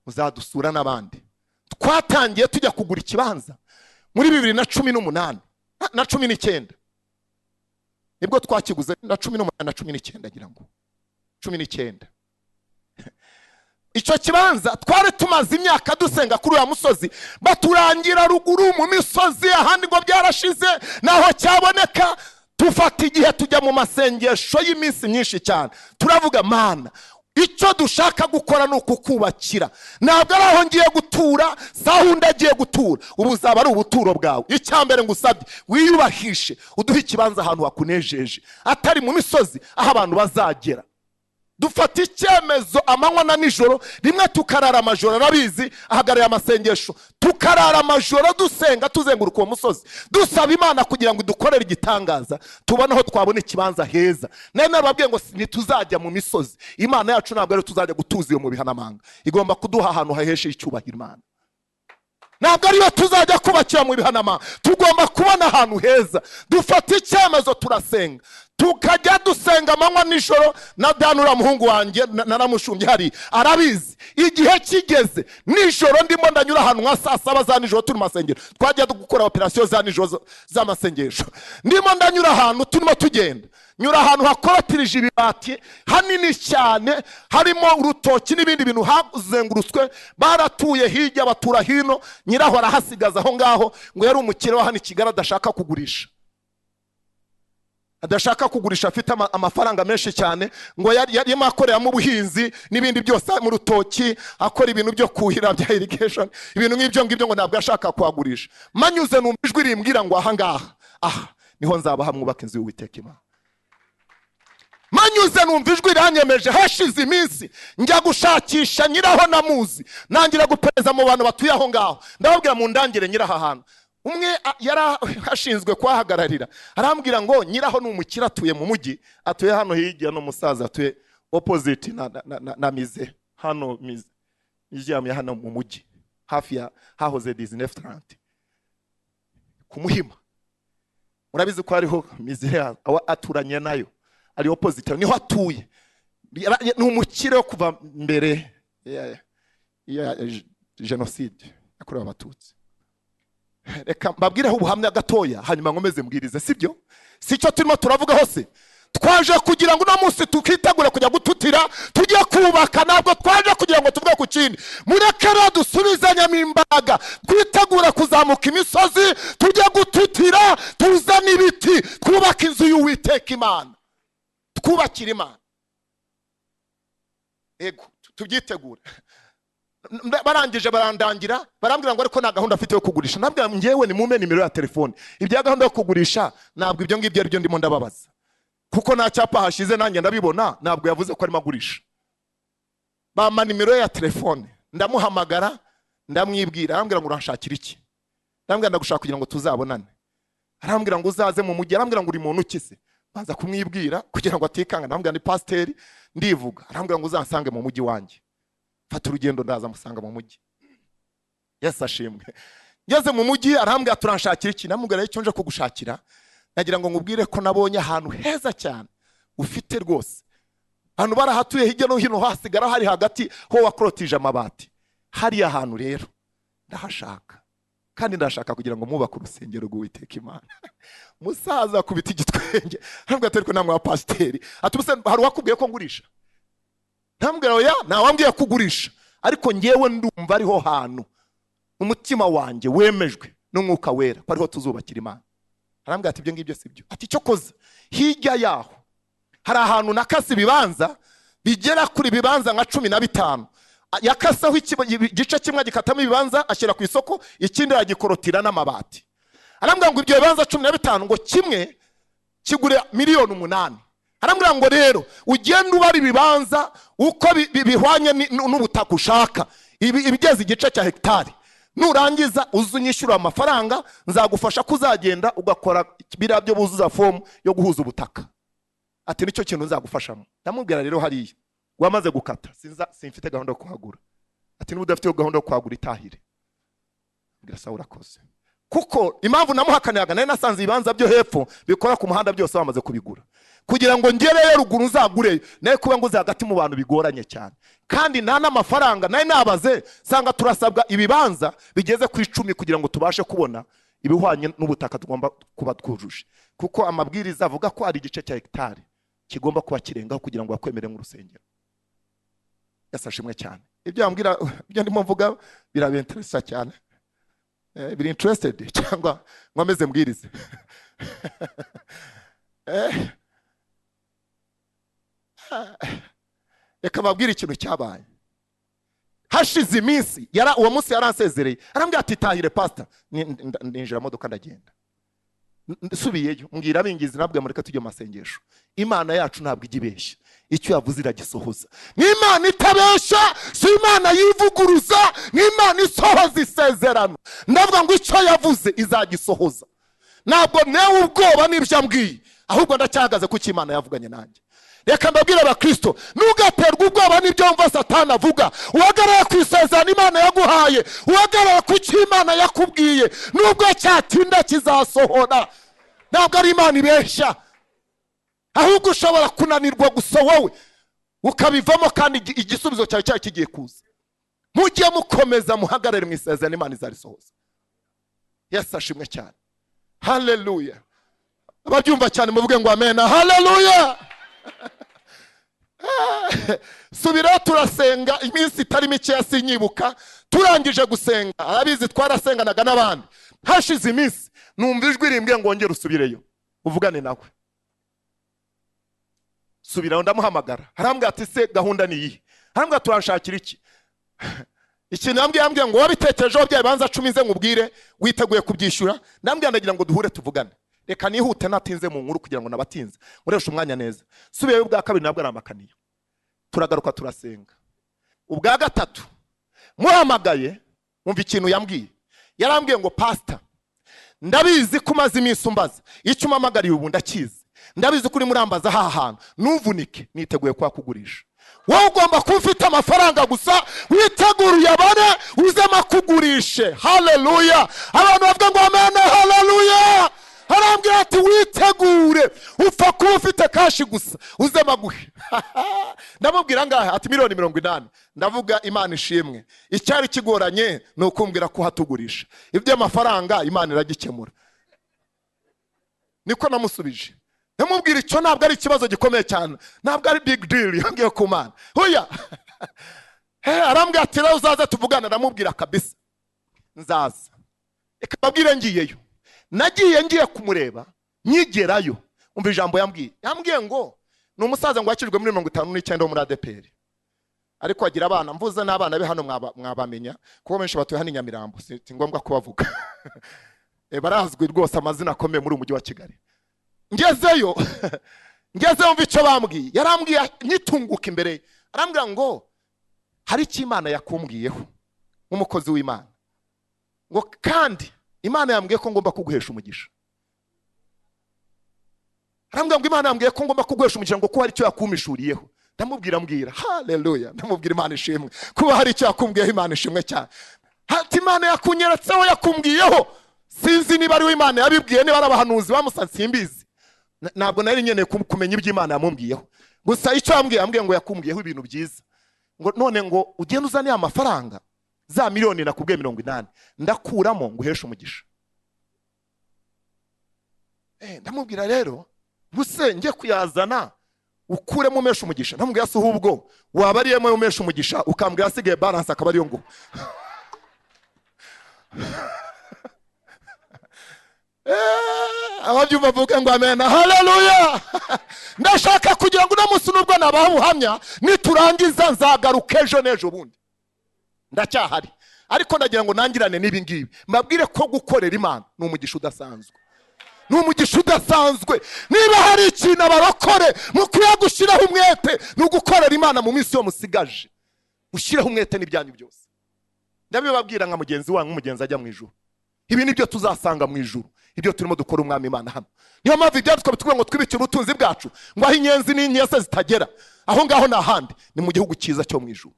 muzadusura n'abandi. Twatangiye tujya kugura ikibanza muri 2018 na 19, nibwo twakiguze na 18 na 19 ngira ngo 19. Icyo kibanza twari tumaze imyaka dusenga kuri uya musozi, baturangira ruguru mu misozi ahandi ngo byarashize naho cyaboneka. Tufata igihe tujya mu masengesho y'iminsi myinshi cyane, turavuga Mana icyo dushaka gukora ni ukukubakira, ntabwo ari aho ngiye gutura, saho ndagiye gutura, ubu uzaba ari ubuturo bwawe. Icyambere ngusabye wiyubahishe, uduhe ikibanza ahantu hakunejeje, atari mu misozi aho abantu bazagera. Dufata icyemezo amanywa na nijoro, rimwe tukarara amajoro, arabizi ahagarariye amasengesho, tukarara amajoro dusenga tuzenguruka uwo musozi dusaba Imana kugira ngo idukorere igitangaza, tubone aho twabona ikibanza heza. Nari nababwiye ngo ntituzajya mu misozi, Imana yacu ntabwo ari tuzajya gutuza iyo mu bihanamanga, igomba kuduha ahantu haheshe icyubahiro Imana. Ntabwo ariyo tuzajya kubakira mu bihanamanga, tugomba kubona ahantu heza. Dufata icyemezo turasenga, tukajya dusenga amanywa nijoro. Na Danura muhungu wanjye naramushumbye hari, arabizi igihe kigeze nijoro ndimo ndanyura ahantu nka saa 7 za nijoro turi masengero, twajya gukora operation za nijoro z'amasengesho, ndimo ndanyura ahantu turimo tugenda, nyura ahantu hakorotirije ibibati hanini cyane, harimo urutoki n'ibindi bintu hazengurutswe, baratuye hirya batura hino, nyiraho arahasigaza aho ngaho ngo yari umukire wa hano Kigali adashaka kugurisha, adashaka kugurisha, afite amafaranga menshi cyane, ngo yari makorera mu buhinzi n'ibindi byose mu rutoki, akora ibintu byo kuhira bya irrigation, ibintu nk'ibyo ngo ntabwo ashaka kwagurisha. Manyuze numva ijwi rimbwira ngo aha ngaha niho nzaba hamwubaka inzu y'Uwiteka Imana. Manyuze numva ijwi ranyemeje, hashize iminsi njya gushakisha nyiraho namuzi, nangira gupereza mu bantu batuye aho ngaho, ndababwira mu ndangire nyiraha hantu. Umwe yarashinzwe kwahagararira, arambwira ngo nyiraho ni umukire, atuye mu mujyi, atuye hano hirya, no musaza atuye opposite na mize hano, mize ijyamye hano mu mujyi hafi ya hahoze Disney Restaurant ku Muhima. Murabizi ko hariho mize aturanye nayo, ari opposite niho atuye. Ni umukire wo kuva mbere ya genocide yakorewe Abatutsi. Reka mbabwireho ubuhamya gatoya hanyuma nkomeze mbwirize, sibyo? Sicyo turimo turavuga hose. Twaje kugira ngo no munsi tukitegura kujya gutitira tujye kubaka, ntabwo twaje kugira ngo tuvuge ku kindi. Mureke rero dusubizanyemo imbaraga, twitegura kuzamuka imisozi, tujye gutitira, tuzane ibiti, twubake inzu y'Uwiteka Imana, twubakire Imana. Ego tubyitegura. Barangije barandangira, barambwira ngo ariko nta gahunda afite yo kugurisha. Nabwira ngewe ni mume nimero ya telefone, ibya gahunda yo kugurisha ntabwo ibyo ngibyo ari byo ndimo ndababaza, kuko nta cyapa hashize nanjye ndabibona, ntabwo yavuze ko arimo agurisha. Bampa nimero ya telefone, ndamuhamagara, ndamwibwira. Arambwira ngo uranshakira iki? Arambwira ndagushaka kugira ngo tuzabonane. Arambwira ngo uzaze mu mujyi. Arambwira ngo uri muntu ki se? Baza kumwibwira kugira ngo atikanga. Arambwira ni pasiteri ndivuga. Arambwira ngo uzansange mu mujyi wanjye. Fata urugendo ndaza musanga mu mujyi. Yesu ashimwe. Ngeze mu mujyi arambwira turanshakira iki? Namubwira icyo nje kugushakira, nagira ngo ngubwire ko nabonye ahantu heza cyane ufite rwose. Hano barahatuye hirya no hino, hasigara hari hagati ho wakorotije amabati. Hari ahantu rero ndahashaka, kandi ndashaka kugira ngo mubake urusengero rw'Uwiteka Imana. Musaza kubita igitwenge. Arambwira ati ariko namwe wa pasiteri, atubuse hari wakubwiye ko ngurisha? Ntambwira oya, nawambwiye kugurisha, ariko ngewe ndumva ariho hantu umutima wanjye wemejwe n'Umwuka Wera ko ariho tuzubakira Imana. Arambwira ati ibyo ngibyo sibyo. Ati cyo koza hirya yaho hari ahantu nakase ibibanza bigera kuri bibanza nka 15. Yakasaho igice kimwe gikatamo ibibanza ashyira ku isoko, ikindi yagikorotira n'amabati. Arambwira ngo ibyo bibanza 15 ngo kimwe kigure miliyoni 8. Arambwira ngo rero ugenda ubara ibibanza uko bihwanye n'ubutaka ushaka, ibigeze igice cya hectare, nurangiza uzunyishyura amafaranga, nzagufasha kuzagenda ugakora biriya byo buzuza form yo guhuza ubutaka. Ati nicyo kintu nzagufashamo. Ndamubwira rero hariya wamaze gukata, simfite gahunda yo kuhagura. Ati niba udafite gahunda yo kuhagura itahire. Mbwira sawa urakoze, kuko impamvu namuhakanaga nari nasanze ibibanza byo hepfo bikora ku muhanda byose bamaze kubigura. Kugira ngo ngereyo ruguru nzagure, naye kuba ngo hagati mu bantu bigoranye cyane, kandi nta n'amafaranga nari nabaze, sanga turasabwa ibibanza bigeze ku 10 kugira ngo tubashe kubona ibihwanye n'ubutaka tugomba kuba twujuje, kuko amabwiriza avuga ko ari igice cya hectare kigomba kuba kirengaho kugira ngo bakwemere mu rusengero. Yasashimwe cyane. Ibyo yambwira byo ndimo mvuga birabenteresa cyane. Biri interested cyangwa mwameze mbwirize. Reka babwire ikintu cyabaye. Hashize iminsi uwo munsi yaransezereye, arambwira ati tahire pastor, ninjira modoka ndagenda. Nsubiyeyo mbwira abingizi nabwe mureka tujye masengesho. Imana yacu ntabwo igibeshya, icyo yavuze iragisohoza. N'Imana itabeshya, si Imana yivuguruza, n'Imana isohoza isezerano. Ndavuga ngo icyo yavuze izagisohoza. Ntabwo newe ubwoba n'ibyo ambwiye, ahubwo ndacyahagaze kuko Imana yavuganye nanjye. Reka mbabwire abakristo, nugaterwa ubwoba n'ibyo mva Satani avuga, uhagarara ku isezerano Imana yaguhaye, uhagarara ku cyo Imana yakubwiye, nubwo cyatinda kizasohora. Ntabwo ari Imana ibeshya, ahubwo ushobora kunanirwa gusa wowe ukabivamo, kandi igisubizo cyawe cyari kigiye kuza. Mujye mukomeza muhagarare mu isezerano, Imana izarisohoza. Yesu ashimwe cyane. Haleluya. Ababyumva cyane muvuge ngo amen. Haleluya. Subira turasenga iminsi itari mike yasinyibuka, turangije gusenga arabizi twarasenganaga n'abandi. Hashize iminsi numva ijwi rimbwiye ngo ngere usubireyo uvugane nawe. Subiraho ndamuhamagara, arambwira ati se gahunda ni iyi? Arambwira turanshakira iki? Ikintu yambwiye ngo wabitekerejeho byabanza 10 nze nkubwire witeguye kubyishyura. Ndambwira ndagira ngo duhure tuvugane. Reka nihute natinze mu nkuru kugira ngo nabatinze muresha umwanya neza. Subiyeyo ubwa kabiri nabwo aramakaniye, turagaruka turasenga. Ubwa gatatu muhamagaye, umva ikintu yambwiye. Yarambwiye ngo pastor, ndabizi ko umaze iminsi umbaza icyo umamagariye ubu ndakizi, ndabizi kuri murambaza aha hantu, nuvunike niteguye kwa kugurisha. Wowe ugomba kufite amafaranga gusa, witeguye abane uzema kugurishe. Haleluya. Abantu bavuga ngo amen. Haleluya. Arambwira ati witegure, upfa kuba ufite kashi gusa uzema guhe. Ndamubwira ngahe ati miliyoni 80. Ndavuga Imana ishimwe, icyari kigoranye ni ukumbwira ko hatugurisha. Ibyo amafaranga Imana iragikemura. Niko namusubije. ndamubwira icyo ntabwo ari ikibazo gikomeye cyane, ntabwo ari big deal. Yambwiye ku Mana hoya arambwira ati rero uzaza tuvugana. Ndamubwira kabisa nzaza. Reka babwire ngiyeyo. Nagiye kumureba nyigerayo, umva ijambo yambwiye ngo ni umusaza ngo wakijwe muri 59 wo muri ADPR, ariko agira abana, mvuze n'abana be hano mwabamenya kuko benshi batuye hano Nyamirambo, si ngombwa kubavuga. Barazwi rwose amazina akomeye muri umujyi wa Kigali. Ngezeyo mva icyo bambwiye. Yarambwiye nyitunguka imbere, arambwira ngo hari icyo Imana yakumbwiyeho nk'umukozi w'Imana, ngo kandi Imana yambwiye ko ngomba kuguhesha umugisha. Arambwira ngo Imana yambwiye ko ngomba kuguhesha umugisha ngo ko hari icyo yakumishuriyeho. Ndamubwira haleluya, ndamubwira Imana ishimwe kuba hari icyo yakumbwiyeho. Imana ishimwe cyane. Hati Imana yakunyeretseho yakumbwiyeho, sinzi niba ari Imana yabibwiye, niba ari abahanuzi bamusanze simbizi. Ntabwo nari nkeneye kumenya ibyo Imana yamumbwiyeho, gusa icyo yambwiye ngo yakumbwiyeho ibintu byiza, ngo none ngo ugende uzane amafaranga za miliyoni nakubwiye 80 ndakuramo nguhesha umugisha. Ndamubwira rero buse njye kuyazana ukuremo umesha umugisha. Ndamubwira ase ahubwo wabariyemo umesha umugisha ukambwira asigaye balance akaba ariyo ngo ababyumva vuga ngo amen, haleluya. Ndashaka kugira ngo unamunsi nubwo nababuhamya niturangiza nzagaruka ejo n'ejo bundi, ndacyahari. Ariko ndagira ngo nangirane n'ibi ngibi, mbabwire ko gukorera Imana ni umugisha udasanzwe, ni umugisha udasanzwe. Niba hari ikintu abarokore mukwiye gushyiraho umwete ni ugukorera Imana mu minsi yo musigaje, ushyiraho umwete n'ibyanyu byose. Ndabibabwira nka mugenzi wanyu, umugenzi ajya mu ijuru. Ibi nibyo tuzasanga mu ijuru, ibyo turimo dukora umwami Imana hano. Niyo mpamvu ibyanditswe bitubwira ngo twibikire ubutunzi bwacu, ngo aho inyenzi n'inkese zitagera, aho ngaho n'ahandi ni mu gihugu cyiza cyo mu ijuru.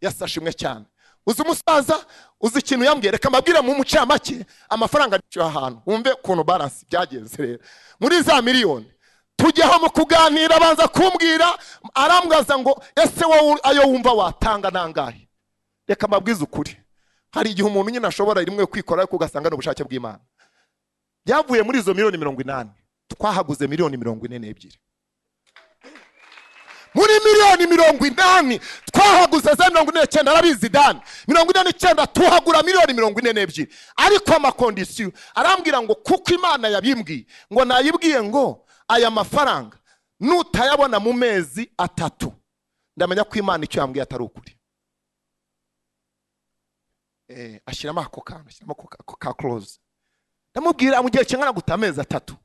Yasashimwe cyane. Uzi umusaza, uzi ikintu yambwiye, reka mbabwire mu mucamake amafaranga cyo ahantu wumve kuntu balance byagenze. Rero muri za miliyoni tujyaho mu kuganira, abanza kumbwira, arambwaza ngo ese wowe ayo wumva watanga nangahe. Reka mbabwize ukuri, hari igihe umuntu nyine ashobora rimwe kwikora ariko ugasanga n'ubushake bw'Imana. Byavuye muri izo miliyoni 80 twahaguze miliyoni 42. Muri miliyoni 80 twahaguze za 49 arabizi dani 49 tuhagura miliyoni 42. Ariko amakondisiyo arambwira ngo kuko Imana yabimbwiye ngo nayibwiye ngo aya mafaranga nutayabona mu mezi 3 ndamenya ko Imana icyo yambwiye atari ukuri. Ashiramo ako kantu, ashiramo ka close. Ndamubwira mu gihe kingana guta amezi 3.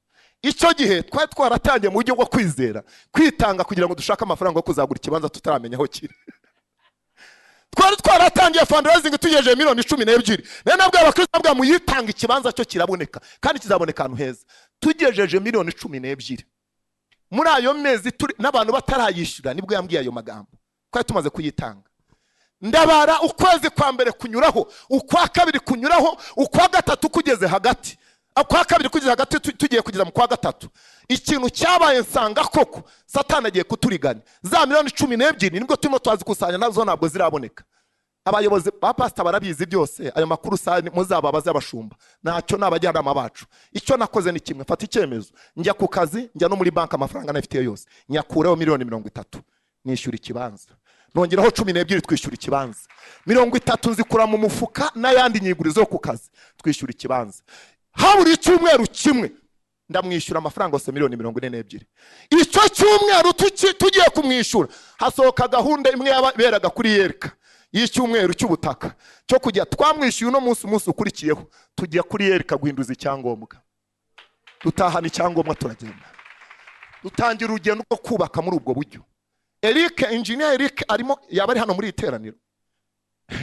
Icyo gihe twari twaratangiye mu buryo bwo kwizera, kwitanga kugira ngo dushake amafaranga yo kuzagura ikibanza tutaramenya aho kiri. Twari twaratangiye fundraising tugejeje miliyoni 12. None nabwo abakristo nabwo muyitanga ikibanza cyo kiraboneka kandi kizaboneka ahantu heza. Tugejeje miliyoni 12. Muri ayo mezi n'abantu batarayishyura nibwo yambwiye ayo magambo. Twari tumaze kuyitanga. Ndabara ukwezi kwa mbere kunyuraho, ukwa kabiri kunyuraho, ukwa gatatu kugeze hagati. Akwa kabiri kugeze hagati tugiye kugeza mu kwa gatatu. Ikintu cyabaye nsanga koko Satani agiye kuturiganya. Za miliyoni 12 nibwo turimo twazikusanya nazo ntabwo ziraboneka. Abayobozi ba pastor barabizi byose, ayo makuru sani muzababaza abashumba. Ntacyo nabajyanama bacu. Icyo nakoze ni kimwe, fata icyemezo. Njya ku kazi, njya no muri bank amafaranga nafite yose. Nyakureho miliyoni 30. Nishyura ikibanza. Nongeraho 12 twishyura ikibanza. 30 nzikura mu mufuka n'ayandi nyigurizo ku kazi. Twishyura ikibanza. Haburi icyumweru kimwe ndamwishyura amafaranga yose miliyoni 42. Icyo cyumweru tugiye kumwishyura hasohoka gahunda imwe yaberaga kuri yereka y'icyumweru cy'ubutaka cyo kujya twamwishyuye no munsi ukurikiyeho tujya kuri yereka guhinduza icyangombwa. Dutahana icyangombwa turagenda. Dutangira urugendo rwo kubaka muri ubwo buryo. Engineer Eric arimo yabari hano muri iteraniro.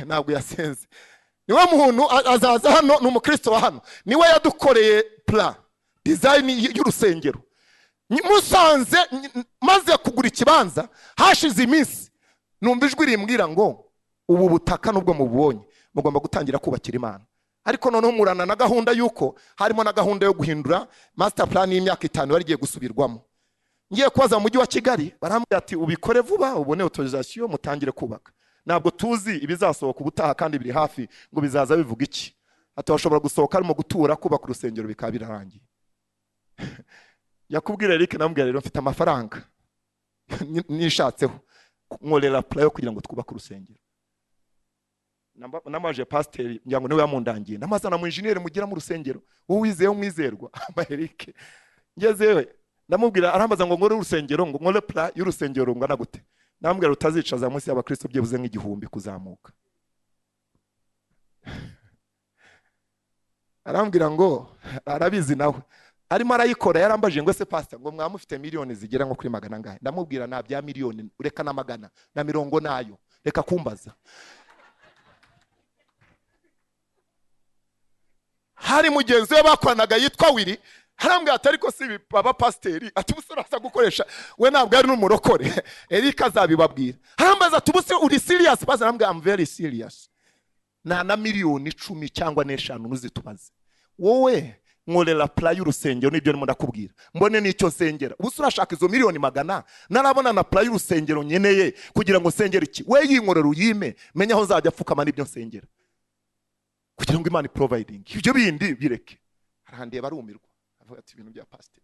Ntabwo yasenze. Niwe muntu azaza hano n'umukristo wa hano. Niwe yadukoreye plan design y'urusengero. Musanze maze kugura ikibanza hashize iminsi numva ijwi rimbwira ngo ubu butaka nubwo mubonye mugomba gutangira kubakira Imana. Ariko noneho murana na gahunda yuko harimo na gahunda yo guhindura master plan y'imyaka 5 barigiye gusubirwamo. Ngiye kwaza mu mujyi wa Kigali barambwira ati ubikore vuba ubone autorisation mutangire kubaka. Ntabwo tuzi ibizasohoka ubutaha kandi biri hafi ngo bizaza bivuga iki. Ati bashobora gusohoka arimo gutura kubaka urusengero bikaba birarangiye. yakubwira Eric namubwira rero mfite amafaranga nishatseho nkorera plan yo kugira ngo twubake urusengero. Namaje pasteur nyango niwe yamundangiye namazana mu engineer mugira mu rusengero wowe wizeye umwizerwa Eric ngezewe ndamubwira arambaza ngo nkore urusengero ngo nkore plan y'urusengero rungana gute. Namubwira utazicaza munsi y'abakristo byebuze nk'igihumbi kuzamuka. Arambwira ngo arabizi nawe arimo arayikora. Yarambaje ngo se pastor ngo mwamufite miliyoni zigera nko kuri magana ngahe. Ndamubwira nta bya miliyoni ureka na magana na mirongo nayo reka kumbaza. Hari mugenzi we bakoranaga yitwa Willy harambwira ati ariko si baba pasiteri ati busore asa gukoresha we ntabwo ari n'umurokore. Eric azabibabwira. Harambaza ati buse uri serious pastor. Arambwira I'm very serious. Na miliyoni 10 cyangwa n'eshanu nuzitubaze wowe nkorera plan y'urusengero nibyo ndimo ndakubwira mbone nicyo nsengera. Ubuse urashaka izo miliyoni magana narabona na plan y'urusengero nyeneye kugira ngo nsengere iki. We yinkorera uyime menya aho nzajya apfukama nibyo nsengera kugira ngo Imana providing. Ibyo bindi bireke. Arahandiye barumirwa avuga ati ibintu bya pastor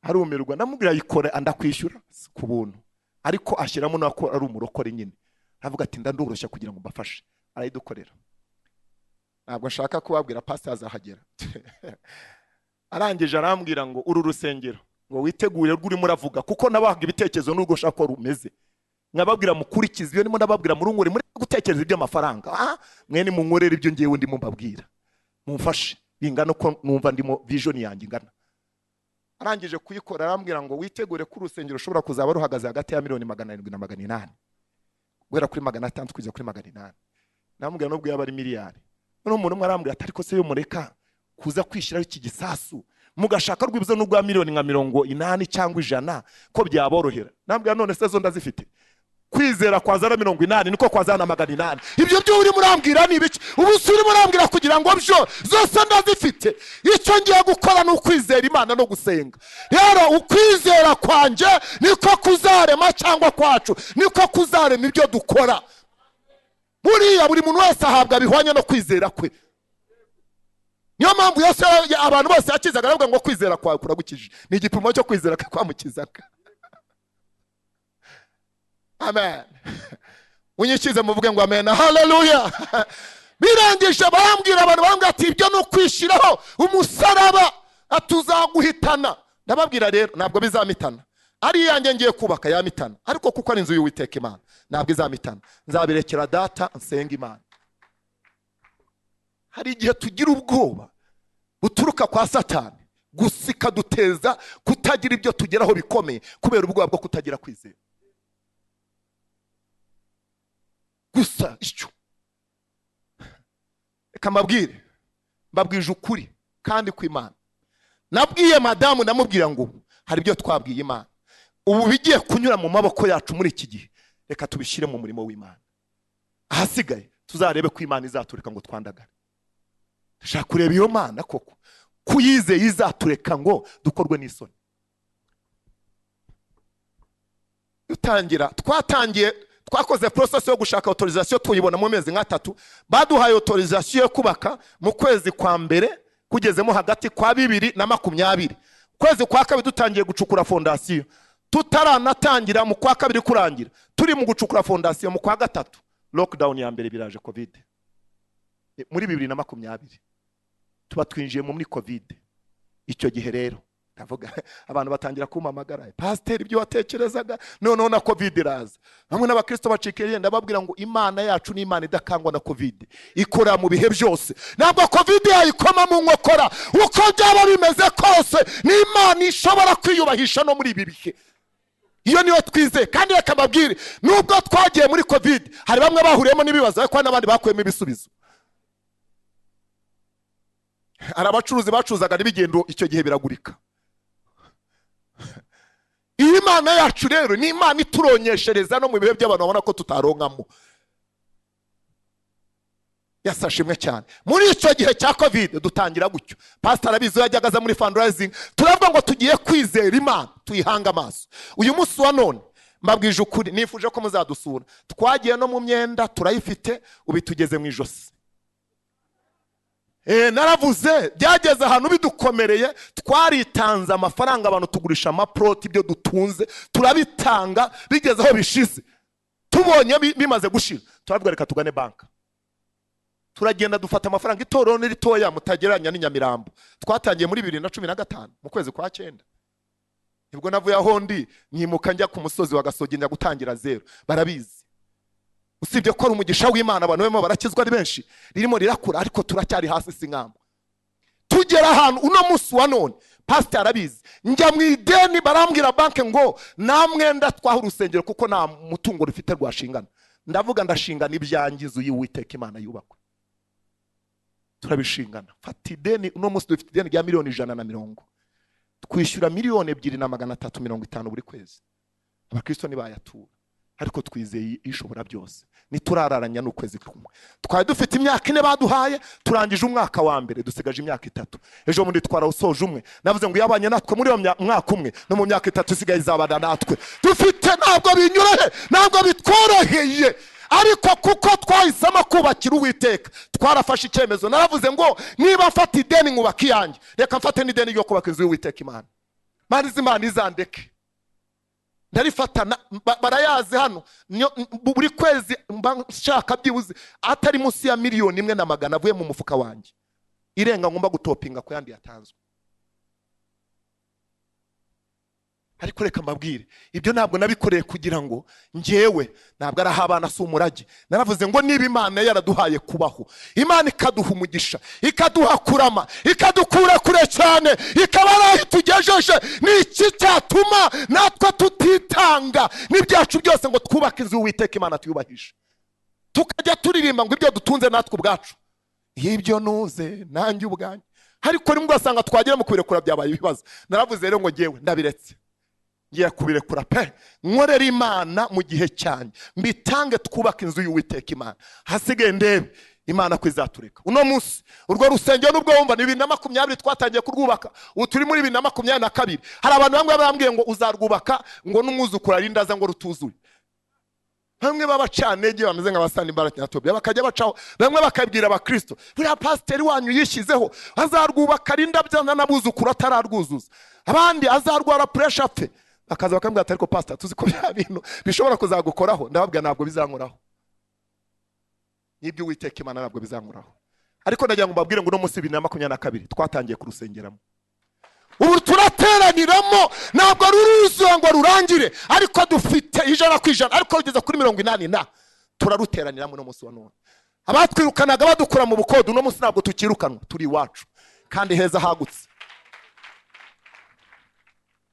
arumirwa. Ndamubwira yikore andakwishyura ku buntu ariko ashyiramo nako ari umurokore nyine. Avuga ati ndandoroshya kugira ngo mbafashe arayidukorera. Ntabwo nshaka kubabwira pastor azahagera. Arangije arambwira ngo uru rusengero ngo witegure rw'urimo uravuga kuko nabahaga ibitekerezo n'ubwo nshaka ko rumeze. Nkababwira mukurikiza ibyo ndimo ndababwira muri gutekereza iby'amafaranga. Mwene munkorera ibyo ngiye ndimo mbabwira mumfashe bingana uko numva ndimo vision yanjye ingana. Arangije kuyikora arambwira ngo witegure ko urusengero ushobora kuzaba ruhagaze hagati ya 700 na 800 guhera kuri 600 kujya kuri 800. Namubwira nubwo yaba ari miliyari. None umuntu umwe arambwira ati ariko se yo mureka kuza kwishiraho iki gisasu mugashaka rwibuze n'ugwa miliyoni nka 80 cyangwa 100 ko byaborohera. Namubwira none se zo ndazifite. Kwizera kwa zara 80 niko kwa zana 800. Ibyo byo uri murambwira ni biki? Ubuse uri murambwira kugira ngo byo zose ndazifite. Icyo ngiye gukora no kwizera Imana no gusenga. Rero ukwizera kwanje niko kuzarema cyangwa kwacu niko kuzarema ibyo dukora. Buriya buri muntu wese ahabwa bihwanye no kwizera kwe. Niyo mpamvu yose abantu bose yakizaga aravuga ngo kwizera kwawe kuragukije. Ni igipimo cyo kwizera kwamukizaga. Amen. Unyikize muvuge ngo amen. Hallelujah. Birangije barambwira abantu bambwira ati ibyo no kwishiraho umusaraba atuzaguhitana. Ndababwira rero ntabwo bizamitana. Ari yanjye ngiye kubaka yamitana. Ariko kuko ari inzu y'Uwiteka Imana ntabwo izamitana. Nzabirekera data nsenga Imana. Hari igihe tugira ubwoba buturuka kwa Satani gusika duteza kutagira ibyo tugeraho bikomeye kubera ubwoba bwo kutagira kwizera. Gusa icyo kamabwire mbabwije ukuri kandi ku Imana. Nabwiye madamu namubwira ngo hari ibyo twabwiye Imana ubu bigiye kunyura mu maboko yacu muri iki gihe reka tubishire mu murimo w'Imana. Ahasigaye tuzarebe ko Imana izatureka ngo twandagare. Ndashaka kureba iyo Mana koko kuyizeye izatureka ngo dukorwe n'isoni. Twakoze process yo gushaka autorisation tuyibona mu mezi nka 3. Baduhaye autorisation yo kubaka mu kwezi kwa mbere kugezemo hagati kwa 2020. Kwezi kwa kabiri dutangiye gucukura fondation. Tutaranatangira mu kwa kabiri kurangira. Turi mu gucukura fondation mu kwa gatatu. Lockdown ya mbere biraje COVID. Muri 2020 tuba twinjiye muri COVID. Icyo gihe rero ndavuga abantu batangira kumamagara pastor ibyo watekerezaga none na COVID iraza. Bamwe n'abakristo bacikiriye ndababwira ngo Imana yacu ni Imana idakangwa na COVID. Ikora mu bihe byose. Ntabwo COVID yayikoma mu nkokora. Uko byaba bimeze kose ni Imana ishobora kwiyubahisha no muri ibi bihe. Iyo niyo twize kandi reka babwire nubwo twagiye muri COVID hari bamwe bahuriyemo n'ibibazo ariko n'abandi bakuyemo ibisubizo. Arabacuruzi bacuzaga n'ibigendo icyo gihe biragurika. Imana yacu rero ni Imana ituronyeshereza no mu bihe by'abantu babona ko tutaronkamo. Yasashimwe cyane. Muri icyo gihe cya COVID dutangira gutyo. Pastor abizo yajyagaza muri fundraising. Turavuga ngo tugiye kwizera Imana tuyihanga amaso. Uyu munsi wa none mbabwije ukuri nifuje ko muzadusura. Twagiye no mu myenda turayifite ubitugeze mu ijosi. naravuze byageze ahantu bidukomereye, twaritanze amafaranga abantu tugurisha amaproti ibyo dutunze turabitanga, bigeze aho bishize tubonye bimaze gushira turavuga reka tugane banka. Turagenda dufata amafaranga, itorero ni ritoya mutageranya ni Nyamirambo, twatangiye muri 2015 mu kwezi kwa 9. Nibwo navuye aho ndi nyimuka njya ku musozi wa Gasogi njya gutangira zero. Barabizi usibye ko ari umugisha w'Imana abantu bemo barakizwa ari benshi, ririmo rirakura, ariko turacyari hasi singamba. Tugera ahantu uno munsi wa none pastor arabizi, njya mu ideni barambwira banke ngo namwenda twaho urusengero kuko nta mutungo rufite rwashingana. Ndavuga ndashingana ibyangizo y'Uwiteka Imana yubakwe, turabishingana. Fata ideni uno munsi dufite ideni rya $150, twishyura $2,350 buri kwezi. Abakristo nibayatura, ariko twizeye ishobora byose, niturararanya n'ukwezi kumwe. Twari dufite imyaka 4 baduhaye, turangije umwaka wa mbere, dusigaje imyaka 3. Ejo muri twarawusoje umwe, navuze ngo yabanye natwe muri mwaka umwe, no mu myaka 3 isigaye izabana natwe. Dufite ntabwo binyuranye, ntabwo bitworoheye, ariko kuko twahisemo kubakira Uwiteka twarafashe icyemezo. Naravuze ngo niba mfata ideni nkubaka iyanjye, reka mfate n'ideni ryo kubaka inzu y'Uwiteka Imana. Imana izandeke ndarifatana, barayazi hano buri kwezi nshaka byibuze atari munsi ya $1,100,000 avuye mu mufuka wanjye, irenga ngomba gutopinga ko yandi yatanzwe. Ariko reka mbabwire, ibyo ntabwo nabikoreye kugira ngo njyewe, ntabwo ari abana si umurage. Naravuze ngo niba Imana yaraduhaye kubaho, Imana ikaduha umugisha, ikaduha kurama, ikadukura kure cyane, ikaba ari tugejeje, ni iki cyatuma natwe tutitanga n'ibyacu byose ngo twubake inzu y'Uwiteka Imana tuyubahisha, tukajya turirimba ngo ibyo dutunze natwe ubwacu, ibyo nuze nanjye ubwanjye. Ariko rimwe ugasanga twagera mu kubirekura byabaye ibibazo. Naravuze rero ngo njyewe ndabiretse, ngiye kubirekura pe, nkorera Imana mu gihe cyane, mbitange twubaka inzu y'Uwiteka Imana. Hasigaye ndebe Imana ko izatureka. Uno munsi urwo rusengero nubwo wumva ni 2020 twatangiye kurwubaka, ubu turi muri 2022. Hari abantu bamwe barambwiye ngo uzarwubaka ngo n'umwuzukuru arindaza ngo rutuzuye. Bamwe babacanege bameze nk'abasani baratobya bakajya bacaho, bamwe bakabwira abakristo buriya pasiteri wanyu yishyizeho azarwubaka rindabyana n'abuzukuru atararwuzuza, abandi azarwara pressure apfe. Akaza bakambwira ati ariko pastor tuzi ko bya bintu bishobora kuzagukoraho. Ndababwira ntabwo bizankoraho, n'ibyo Uwiteka Imana ntabwo bizankoraho. Ariko ndagira ngo mbabwire ngo no munsi 2022 twatangiye kurusengeramo, ubu turateraniramo, ntabwo ruruzuye ngo rurangire, ariko dufite 100%, ariko rugeze kuri 80 turaruteraniramo no munsi wa none. Abatwirukanaga badukura mu bukodo no munsi ntabwo tukirukanwa, turi iwacu kandi heza hagutse.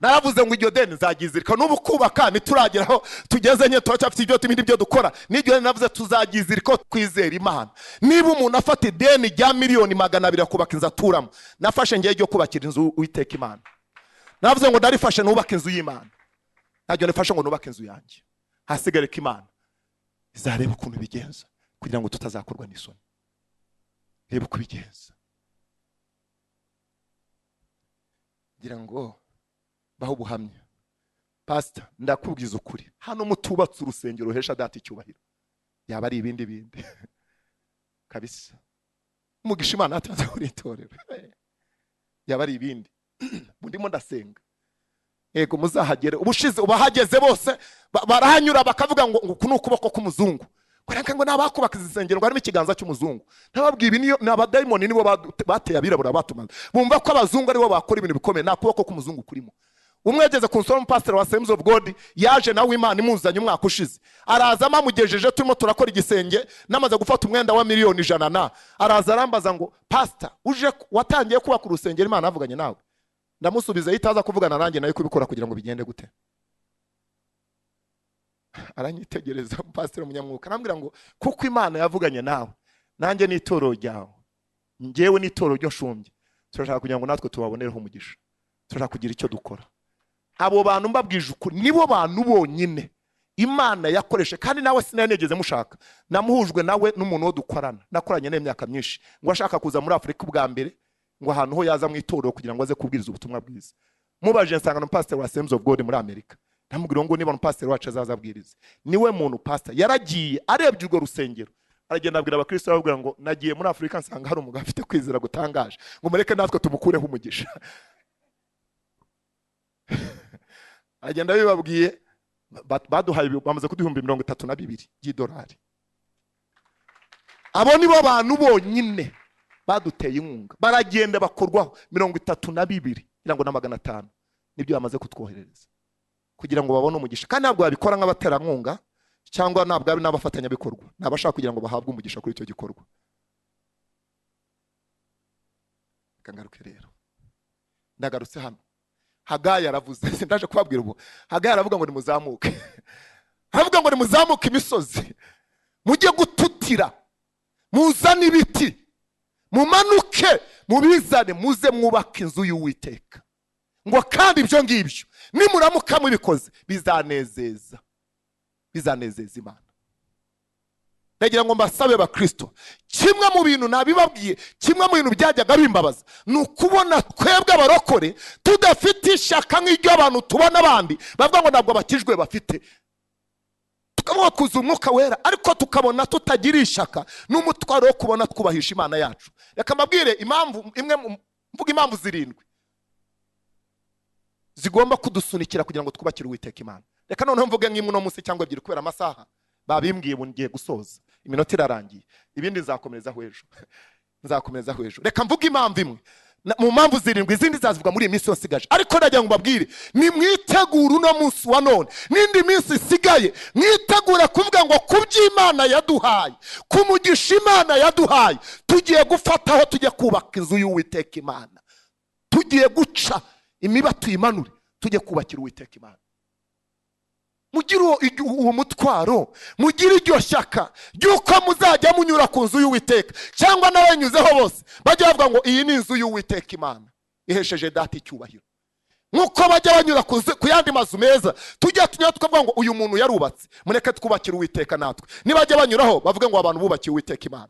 Naravuze ngo iryo deni nzagizirika, n'ubu kubaka niturageraho tugeze nye turacyafite ibyo tubindi byo dukora. N'iryo navuze tuzagizirika kwizera Imana. Niba umuntu afata ideni rya $200,000 kubaka inzu aturamo, nafashe ngiye ryo kubakira inzu Uwiteka Imana. Naravuze ngo ndarifashe nubaka inzu y'Imana, ntajyo nifashe ngo nubaka inzu yanjye. Hasigare ko Imana izareba ukuntu bigenza kugira ngo tutazakorwa n'isoni. Reba uko bigenza, ngira ngo baho ubuhamya. Pastor ndakubwiza ukuri, hano mutubatse urusengero hesha data icyubahiro, yaba ari ibindi kabisa. Umugisha Imana ataza kuri itorero, yaba ari ibindi. Ndimo ndasenga, yego muzahagere. Ubushize ubahageze bose barahanyura bakavuga ngo kuno ukuboko k'umuzungu, kwereka ngo nabakubaka izisengero ngo harimo ikiganza cy'umuzungu. Ntababwiye ibi niyo n'abadayimoni nibo bateye abirabura batumaze, bumva ko abazungu aribo bakora ibintu bikomeye, nta kuboko k'umuzungu kurimo. Umwegeze kunsora pastor wa Assemblies of God yaje nawe Imana imuzanye umwaka ushize, araza amugejeje turimo turakora igisenge, namaze gufata umwenda wa $100,000 araza arambaza ngo pastor uje watangiye kubaka urusengero Imana avuganye nawe? Ndamusubiza yitaza kuvugana nanjye nayo kubikora kugira ngo bigende gute. Aranyitegereza pastor umunyamwuka arambwira ngo kuko Imana yavuganye nawe, nanjye n'itoro ryawe, njyewe n'itoro ryo shumbye, turashaka kugira ngo natwe tubabonereho umugisha, turashaka kugira icyo dukora. Abo bantu mbabwije ukuri nibo bantu bonyine Imana yakoreshe, kandi nawe sinanegeze mushaka. Namuhujwe nawe n'umuntu wo dukorana, nakoranye n'imyaka myinshi, ngo ashaka kuza muri Afrika ubwa mbere, ngo ahantu ho yaza mu itorero kugira ngo aze kubwiriza ubutumwa bwiza. Mubaje nsanga no pastor wa Assemblies of God muri Amerika, ndamubwira ngo niba no pastor wacu azazabwiriza. Niwe muntu pastor yaragiye arebye urwo rusengero, aragenda abwira abakristo aravuga ngo nagiye muri Afurika nsanga hari umugabo afite kwizera gutangaje ngo mureke natwe tumukureho umugisha. Aragenda bibabwiye baduhaye bamaze kuduhumba 32 y'idolari. Abo nibo bantu bonyine baduteye inkunga, baragenda bakorwaho 32 ngo na 500 nibyo bamaze kutwoherereza kugira ngo babone umugisha. Kandi ntabwo babikora nk'abaterankunga cyangwa ntabwo ari n'abafatanya bikorwa, nabashaka kugira ngo bahabwe umugisha kuri icyo gikorwa. Kangaruke rero, ndagarutse hano. Hagayi yaravuze, sindaje kubabwira ubu. Hagayi aravuga ngo nimuzamuke. Aravuga ngo nimuzamuke imisozi, mujye gututira, muzane ibiti, mumanuke, mubizane, muze mwubaka inzu y'Uwiteka. Ngo kandi ibyo ngibyo nimuramuka mubikoze bizanezeza Imana. Ndagira ngo mbasabe bakristo, kimwe mu bintu nabibabwiye, kimwe mu bintu byajyaga bimbabaza ni ukubona twebwe abarokore tudafite ishaka nk'iryo abantu tubona abandi bavuga ngo ntabwo bakijwe bafite. Tukavuga kuza umwuka wera ariko tukabona tutagira ishaka n'umutwaro wo kubona twubahisha Imana yacu. Reka mbabwire impamvu imwe, mvuga impamvu 7 zigomba kudusunikira kugira ngo twubakire Uwiteka Imana. Reka noneho mvuge nk'imwe no munsi cyangwa ebyiri kubera amasaha babimbwiye bungiye gusoza, iminota irarangiye, ibindi nzakomerezaho ejo. Reka mvuge impamvu imwe mu mpamvu 7, izindi zazivuga muri iyi minsi yosigaje. Ariko ndagira ngo mbabwire, ni mwitegura uno munsi wa none n'indi minsi isigaye, mwitegura kuvuga ngo kuby'Imana yaduhaye, kumugisha Imana yaduhaye, tugiye gufataho, tujye kubaka inzu y'Uwiteka Imana, tugiye guca imiba tuyimanure, tujye kubakira Uwiteka Imana. Mugire uwo mutwaro, mugire iryo shyaka ryuko muzajya munyura ku nzu y'Uwiteka, cyangwa n'abanyuzeho bose bajya bavuga ngo iyi ni inzu y'Uwiteka Imana ihesheje data icyubahiro. Nkuko bajya banyura ku yandi mazu meza, tujya tunyura tukavuga ngo uyu muntu yarubatse, mureke twubakire Uwiteka natwe. Nibajya banyuraho bavuga ngo abantu bubakiye Uwiteka Imana.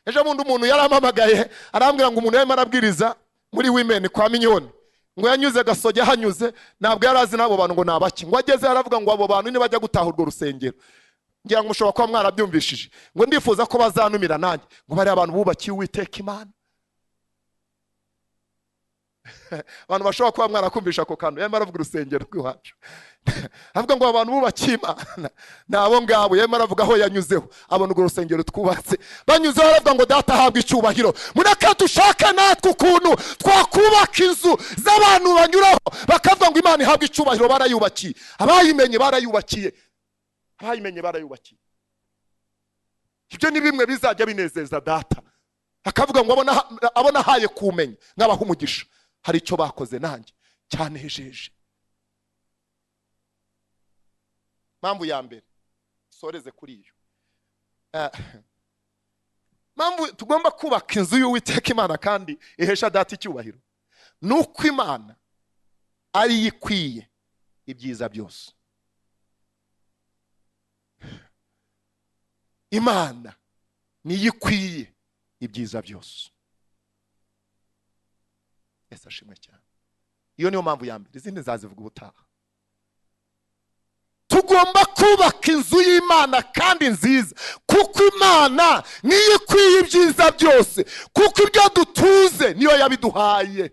Ejo bundi umuntu yarampamagaye arambwira ngo umuntu yarimo arabwiriza muri Women kwa Minyoni, ngo yanyuze Gasogi, hanyuze ntabwo yarazi nabo bantu ngo nabaki, ngo ageze aravuga ngo abo bantu nibajya gutaha urwo rusengero, ngira ngo mushobora kuba mwarabyumvishije, ngo ndifuza ko bazanumira nanjye, ngo bari abantu bubakiye Uwiteka Imana. Abantu bashobora kuba mwarakumvisha ako kantu, yema aravuga urusengero rw'iwacu. Avuga ngo abantu bubakiye Imana nabo ngabo, yema aravuga aho yanyuzeho, abona urwo rusengero twubatse, banyuzeho aravuga ngo data ahabwe icyubahiro. Mureke dushake natwe ukuntu twakubaka inzu z'abantu banyuraho bakavuga ngo Imana ihabwe icyubahiro. Barayubakiye, abayimenye barayubakiye. Ibyo ni bimwe bizajya binezeza data, akavuga ngo abona haye kumenya n'abaha umugisha, hari icyo bakoze nanjye cyanejeje. Mpamvu ya mbere soreze kuri iyo, mpamvu tugomba kubaka inzu y'Uwiteka Imana kandi ihesha data icyubahiro, nuko Imana ari ikwiye ibyiza byose. Imana ni ikwiye ibyiza byose. Yesu ashimwe cyane. Iyo niyo mpamvu ya mbere, izindi nzazivuga ubutaha. Tugomba kubaka inzu y'Imana kandi nziza, kuko Imana niyo ikwiye ibyiza byose, kuko ibyo dutuze niyo yabiduhaye,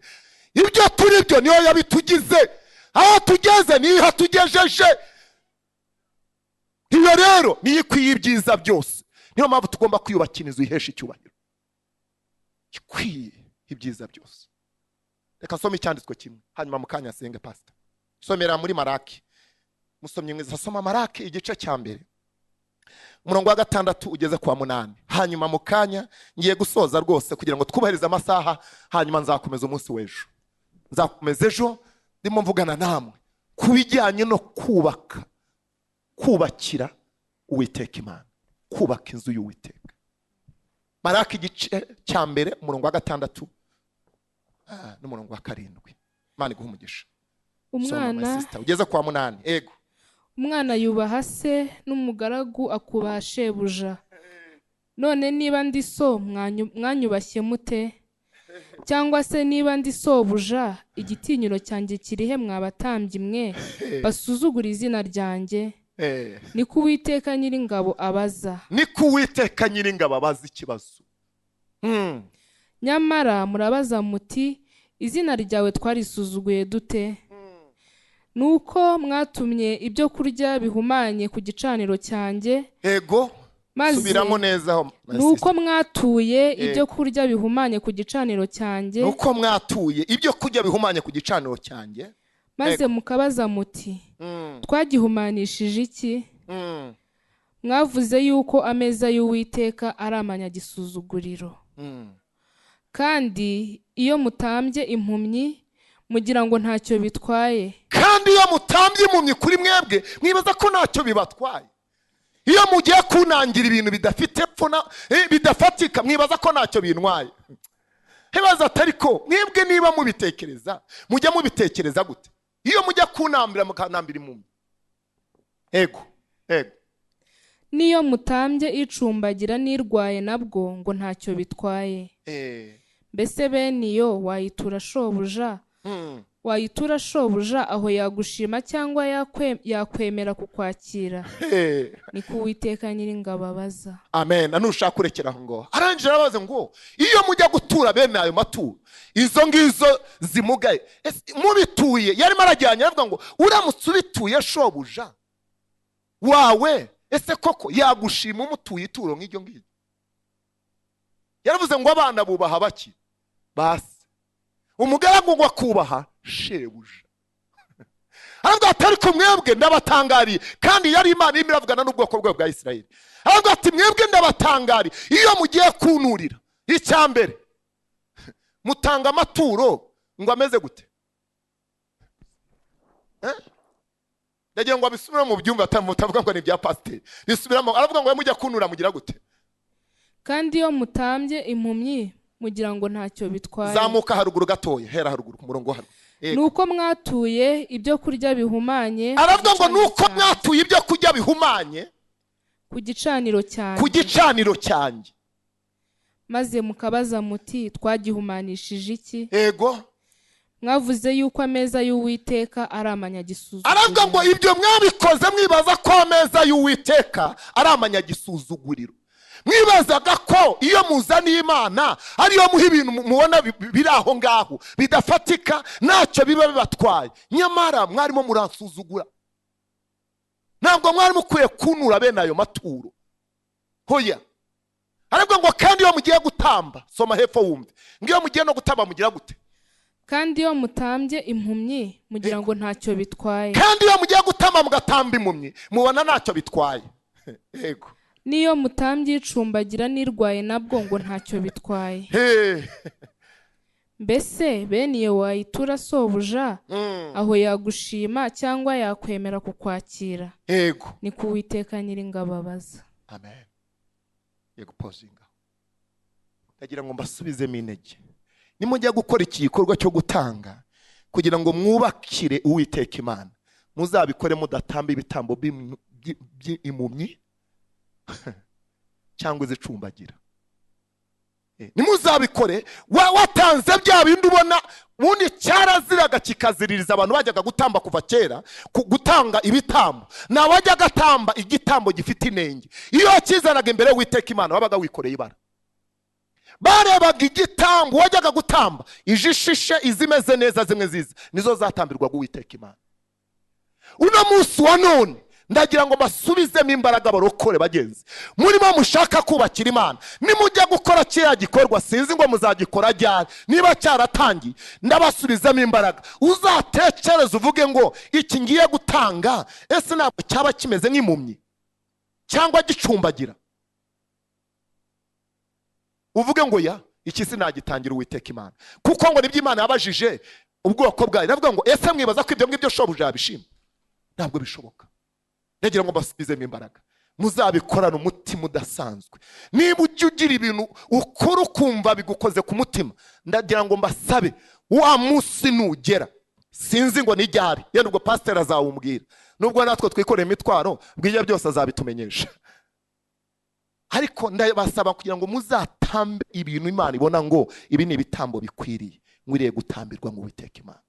ibyo turi byo niyo yabitugize, aho tugeze niyo hatugejeje. Iyo rero niyo ikwiye ibyiza byose, niyo mpamvu tugomba kwiyubakira inzu ihesha icyubahiro, ikwiye ibyiza byose. Reka nsome icyanditswe kimwe, hanyuma mukanya asenge pastor. Somera muri Maraki, musomye mwiza, soma Maraki igice cya mbere umurongo wa 6 ugeze kwa 8. Hanyuma mukanya ngiye gusoza rwose kugira ngo twubahirize amasaha, hanyuma nzakomeza umunsi w'ejo. Nzakomeza ejo ndimo mvugana namwe kubijyanye no kubakira Uwiteka Imana, kubaka inzu y'Uwiteka. Maraki igice cya mbere umurongo wa 6 n'umurongo wa 7. Imana iguhe umugisha. Umwana ugeze kwa 8. Ego. Umwana yubaha se n'umugaragu akubaha shebuja. None niba ndi so mwanyubashye mute? Cyangwa se niba ndi sobuja, igitinyiro cyanjye kirihe mwabatambyi mwe basuzugura izina ryanjye? niko Uwiteka Nyiringabo abaza. Niko Uwiteka Nyiringabo abaza ikibazo. Nyamara murabaza muti izina ryawe twarisuzuguye dute? Nuko mwatumye ibyo kurya bihumanye ku gicaniro cyanjye. Ego. Subiramo neza ho. Nuko mwatuye ibyo kurya bihumanye ku gicaniro cyanjye. Nuko mwatuye ibyo kurya bihumanye ku gicaniro cyanjye. Maze mukabaza muti twagihumanishije iki? Mwavuze yuko ameza y'Uwiteka ari amanyagisuzuguriro. Kandi iyo mutambye impumyi mugira ngo ntacyo bitwaye. Kandi iyo mutambye impumyi kuri mwebwe mwibaza ko ntacyo bibatwaye. Iyo mugiye kunangira ibintu bidafite pfuna bidafatika mwibaza ko ntacyo bintwaye. Hebaza atariko mwebwe niba mubitekereza mujya mubitekereza gute? Iyo mujya kunambira mukanambira impumyi. Ego. Niyo mutambye icumbagira nirwaye nabwo ngo ntacyo bitwaye. Mbese bene iyo wayitura shobuja? Wayitura shobuja aho yagushima cyangwa yakwemera kukwakira? Niko Uwiteka Nyiringabo abaza. Amen. Anushaka kurekera ngo arangije arabaza ngo iyo mujya gutura bene ayo maturo izo ngizo zimugaye mubituye yarimo arajyanye avuga ngo uramutse ubituye shobuja wawe ese koko yagushima umutuye ituro nk'iryo ngiryo? Yaravuze ngo abana bubaha baki basi umugaragu ngo akubaha shebuja. Aravuga ati ariko mwebwe ndabatangariye, kandi yari Imana irimo iravugana n'ubwoko bwe bwa Isirayeli. Aravuga ati mwebwe ndabatangariye iyo mugiye kunurira icyambere mutanga amaturo ngo ameze gute? Ndagira ngo abisubire mu byumba mutavuga ngo ni bya pasiteri. Bisubiramo aravuga ngo mujya kunura mugira gute? Kandi iyo mutambye impumyi mugira ngo ntacyo bitwaye. Zamuka haruguru gatoya, hera haruguru ku murongo hano. Nuko mwatuye ibyo kurya bihumanye. Aravuga ngo nuko mwatuye ibyo kurya bihumanye ku gicaniro cyanjye. Ku gicaniro cyanjye. Maze mukabaza muti twagihumanishije iki? Ego. Mwavuze yuko ameza y'Uwiteka ari amanyagisuzuguriro. Aravuga ngo ibyo mwabikoze mwibaza ko ameza y'Uwiteka ari amanyagisuzuguriro. Mwibazaga ko iyo muzaniye Imana ariyo muha ibintu mubona biri aho ngaho bidafatika ntacyo biba bibatwaye. Nyamara mwarimo muransuzugura. Ntabwo mwari mukwiye kunura bene ayo maturo. Hoya. Aravuga ngo kandi iyo mugiye gutamba, soma hepfo wumve, ngiyo mugiye no gutamba mugira gute? Kandi iyo mutambye impumyi mugira ngo ntacyo bitwaye. Kandi iyo mugiye gutamba mugatamba impumyi mubona ntacyo bitwaye. Ego. Niyo mutambye icumbagira nirwaye nabwo ngo ntacyo bitwaye. Mbese bene iyo wayitura sobuja aho yagushima cyangwa yakwemera kukwakira? Ego. Niko Uwiteka Nyiringabo abaza. Amen. Yego pozinga. Ndagira ngo mbasubizemo intege. Nimujya gukora iki gikorwa cyo gutanga kugira ngo mwubakire Uwiteka Imana, muzabikore mudatamba ibitambo by'impumyi cyangwa izicumbagira. Nimuzabikore watanze bya bindi ubona ubundi cyaraziraga kikaziririza abantu bajyaga gutamba kuva kera, gutanga ibitambo. Na wajyaga gatamba igitambo gifite inenge, iyo kizanaga imbere y'Uwiteka Imana wabaga wikoreye ibara. Barebaga igitambo wajyaga gutamba ijishishe izimeze neza zimwe ziza nizo zatambirwa Uwiteka Imana. Uno munsi wa none ndagira ngo basubizemo imbaraga barokore bagenzi. Murimo mushaka kubakira Imana, nimujya gukora kiriya gikorwa sinzi ngo muzagikora ryari, niba cyaratangiye ndabasubizamo imbaraga. Uzatekereza uvuge ngo iki ngiye gutanga ese ntabwo cyaba kimeze nk'impumyi cyangwa gicumbagira. Uvuge ngo ya iki sinagitangira Uwiteka Imana, kuko ngo nibyo Imana yabajije ubwoko bwayo. Navuga ngo ese mwibaza ko ibyo ngibyo shobuja yabishima? Ntabwo bishoboka. Ndagira ngo basubizemo imbaraga, muzabikorana umutima udasanzwe. Niba ujya ugira ibintu ukora ukumva bigukoze ku mutima, ndagira ngo mbasabe wa munsi nugera, sinzi ngo nijyari, yenda ubwo pasiteri azawumbwira, nubwo natwe twikoreye imitwaro bw'ibyo byose azabitumenyesha. Ariko ndabasaba kugira ngo muzatambe ibintu Imana ibona ngo ibi ni ibitambo bikwiriye, mwiriye gutambirwa mu Uwiteka Imana.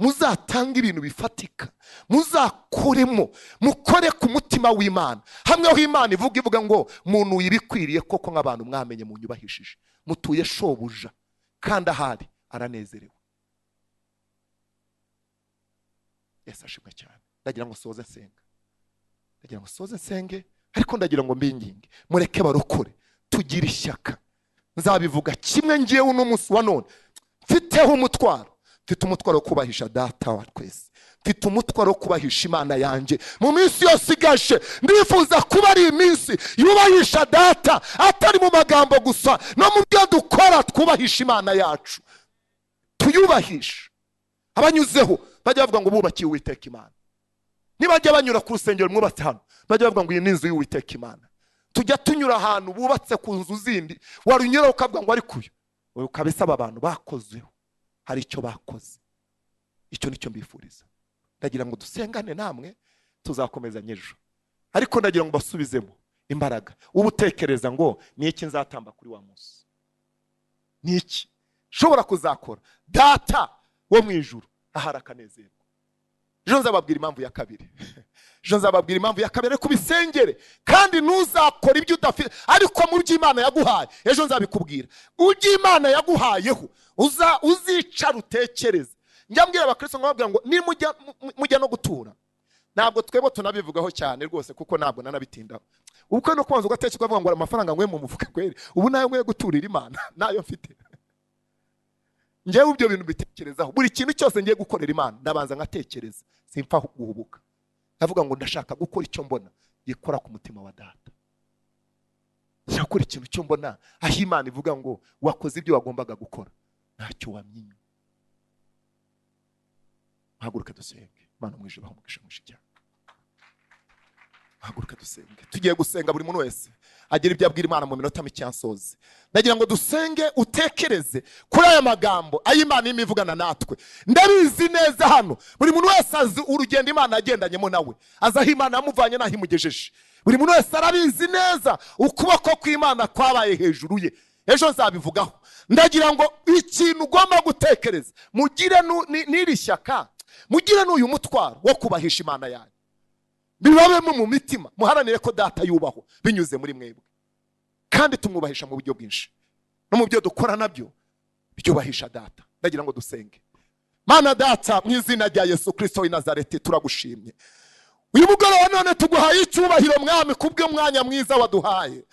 muzatanga ibintu bifatika, muzakoremo, mukore ku mutima w'Imana. Hamwe aho Imana ivuga ngo muntu ibikwiriye koko nk'abantu mwamenye munyubahishije, mutuye shobuja kandi ahari aranezerewe. Yesu ashimwe cyane. Ndagira ngo soze nsenge, ariko ndagira ngo mbinginge mureke barokore, tugira ishyaka. Nzabivuga kimwe ngiye uno munsi wa none, mfiteho umutwaro, mfite umutwaro wo kubahisha data wa twese, mfite umutwaro wo kubahisha Imana yanjye mu minsi yose igaje. Ndifuza kuba ari iminsi yubahisha data, atari mu magambo gusa, no mu byo dukora twubahisha Imana yacu, tuyubahisha. Abanyuzeho bajya bavuga ngo bubakiye Uwiteka Imana. Nibajya banyura ku rusengero mwubatse hano, bajya bavuga ngo iyi ni inzu y'Uwiteka Imana. Tujya tunyura ahantu bubatse ku nzu zindi, warunyura ukavuga ngo ari kuyo, ukabisaba abantu bakozeho, hari icyo bakoze. Icyo nicyo mbifuriza. Ndagira ngo dusengane namwe, tuzakomeza nyejo, ariko ndagira ngo basubizemo imbaraga. Ubutekereza ngo ni iki nzatamba kuri wa munsi, ni iki shobora kuzakora data wo mu ijuru ahari akanezerwa. Ejo nzababwira impamvu ya kabiri, kubisengere kandi ntuzakora ibyo udafite, ariko mu by'Imana yaguhaye ejo nzabikubwira. Ujye Imana yaguhayeho uzicara utekereze. Njya mbwira abakristo nkababwira ngo mujya no gutura, ntabwo twebo tunabivugaho cyane rwose kuko ntabwo nanabitindaho. Ubwo no kubanza ugatekereza ukavuga ngo amafaranga ngwe mu mufuka kweri, ubu nayo ngwe guturira Imana nayo mfite. Ngewe ibyo bintu bitekerezaho, buri kintu cyose ngiye gukorera Imana ndabanza ngatekereza, simpfa guhubuka. Ndavuga ngo ndashaka gukora icyo mbona gikora ku mutima wa data. Ndakora ikintu cyo mbona aho Imana ivuga ngo wakoze ibyo wagombaga gukora, ntacyo wamyinya. Haguruka dusenge. Mana mwijuru bamugisha mushi cyane. Haguruka dusenge. Tugiye gusenga, buri muntu wese agira ibyo abwira Imana mu minota mike yansoze. Ndagira ngo dusenge utekereze kuri aya magambo ay'Imana imivugana natwe. Ndabizi neza hano buri muntu wese azi urugendo Imana yagendanyemo nawe, azaho Imana yamuvanye naho imugejeje. Buri muntu wese arabizi neza ukuboko kw'Imana kwabaye hejuru ye. Ejo nzabivugaho. Ndagira ngo ikintu ugomba gutekereza, mugire n'iri shyaka, mugire n'uyu mutwaro wo kubahisha Imana yanyu. Bibabemo mu mitima, muharanire ko data yubaho binyuze muri mwebwe, kandi tumwubahisha mu buryo bwinshi, no mu byo dukora nabyo byubahisha data. Ndagira ngo dusenge. Mana data, mu izina rya Yesu Kristo w'i Nazareti turagushimye. Uyu mugoroba none tuguhaye icyubahiro Mwami kubw'umwanya mwiza waduhaye.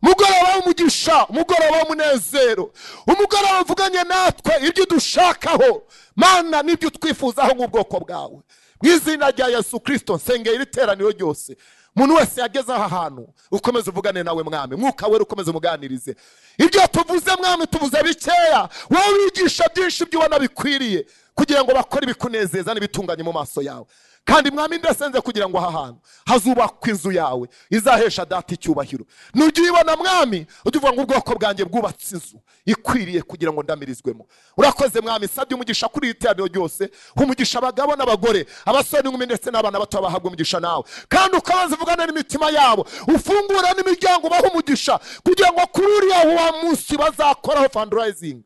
Mugoroba w'umugisha, mugoroba w'umunezero, umugoroba uvuganye natwe ibyo dushakaho Mana n'ibyo twifuzaho nk'ubwoko bwawe. Mu izina rya Yesu Kristo nsengera iri teraniro ryose, umuntu wese yageze aha hantu ukomeze uvugane nawe Mwami, Mwuka wera ukomeze umuganirize. Ibyo tuvuze Mwami tuvuze bikeya, wowe wigisha byinshi by'ubona bikwiriye kugira ngo bakore ibikunezeza n'ibitunganye mu maso yawe. Kandi Mwami ndasenze kugira ngo aha hantu hazubakwa inzu yawe izahesha data icyubahiro. Nujya uyibona Mwami uvuga ngo ubwoko bwanjye bwubatse inzu ikwiriye kugira ngo ndamirizwemo. Urakoze Mwami, sabye umugisha kuri iteraniro ryose, umugisha abagabo n'abagore, abasore n'inkumi ndetse n'abana bato bahabwa umugisha nawe. Kandi ukabanza uvugana n'imitima yabo, ufungura n'imiryango baha umugisha kugira ngo kuri uriya wa munsi bazakoraho fundraising,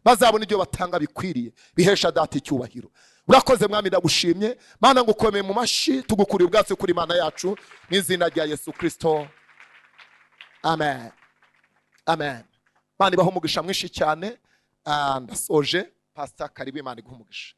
bazabona ibyo batanga bikwiriye bihesha data icyubahiro. Urakoze Mwami, ndagushimye Mana, ngukomeye mu mashi, tugukuriye ubwatsi kuri Mana yacu mu izina rya Yesu Kristo. Amen. Amen. Mana ibaho umugisha mwinshi cyane. Ndasoje. Pastor karibu, Imana iguhe umugisha.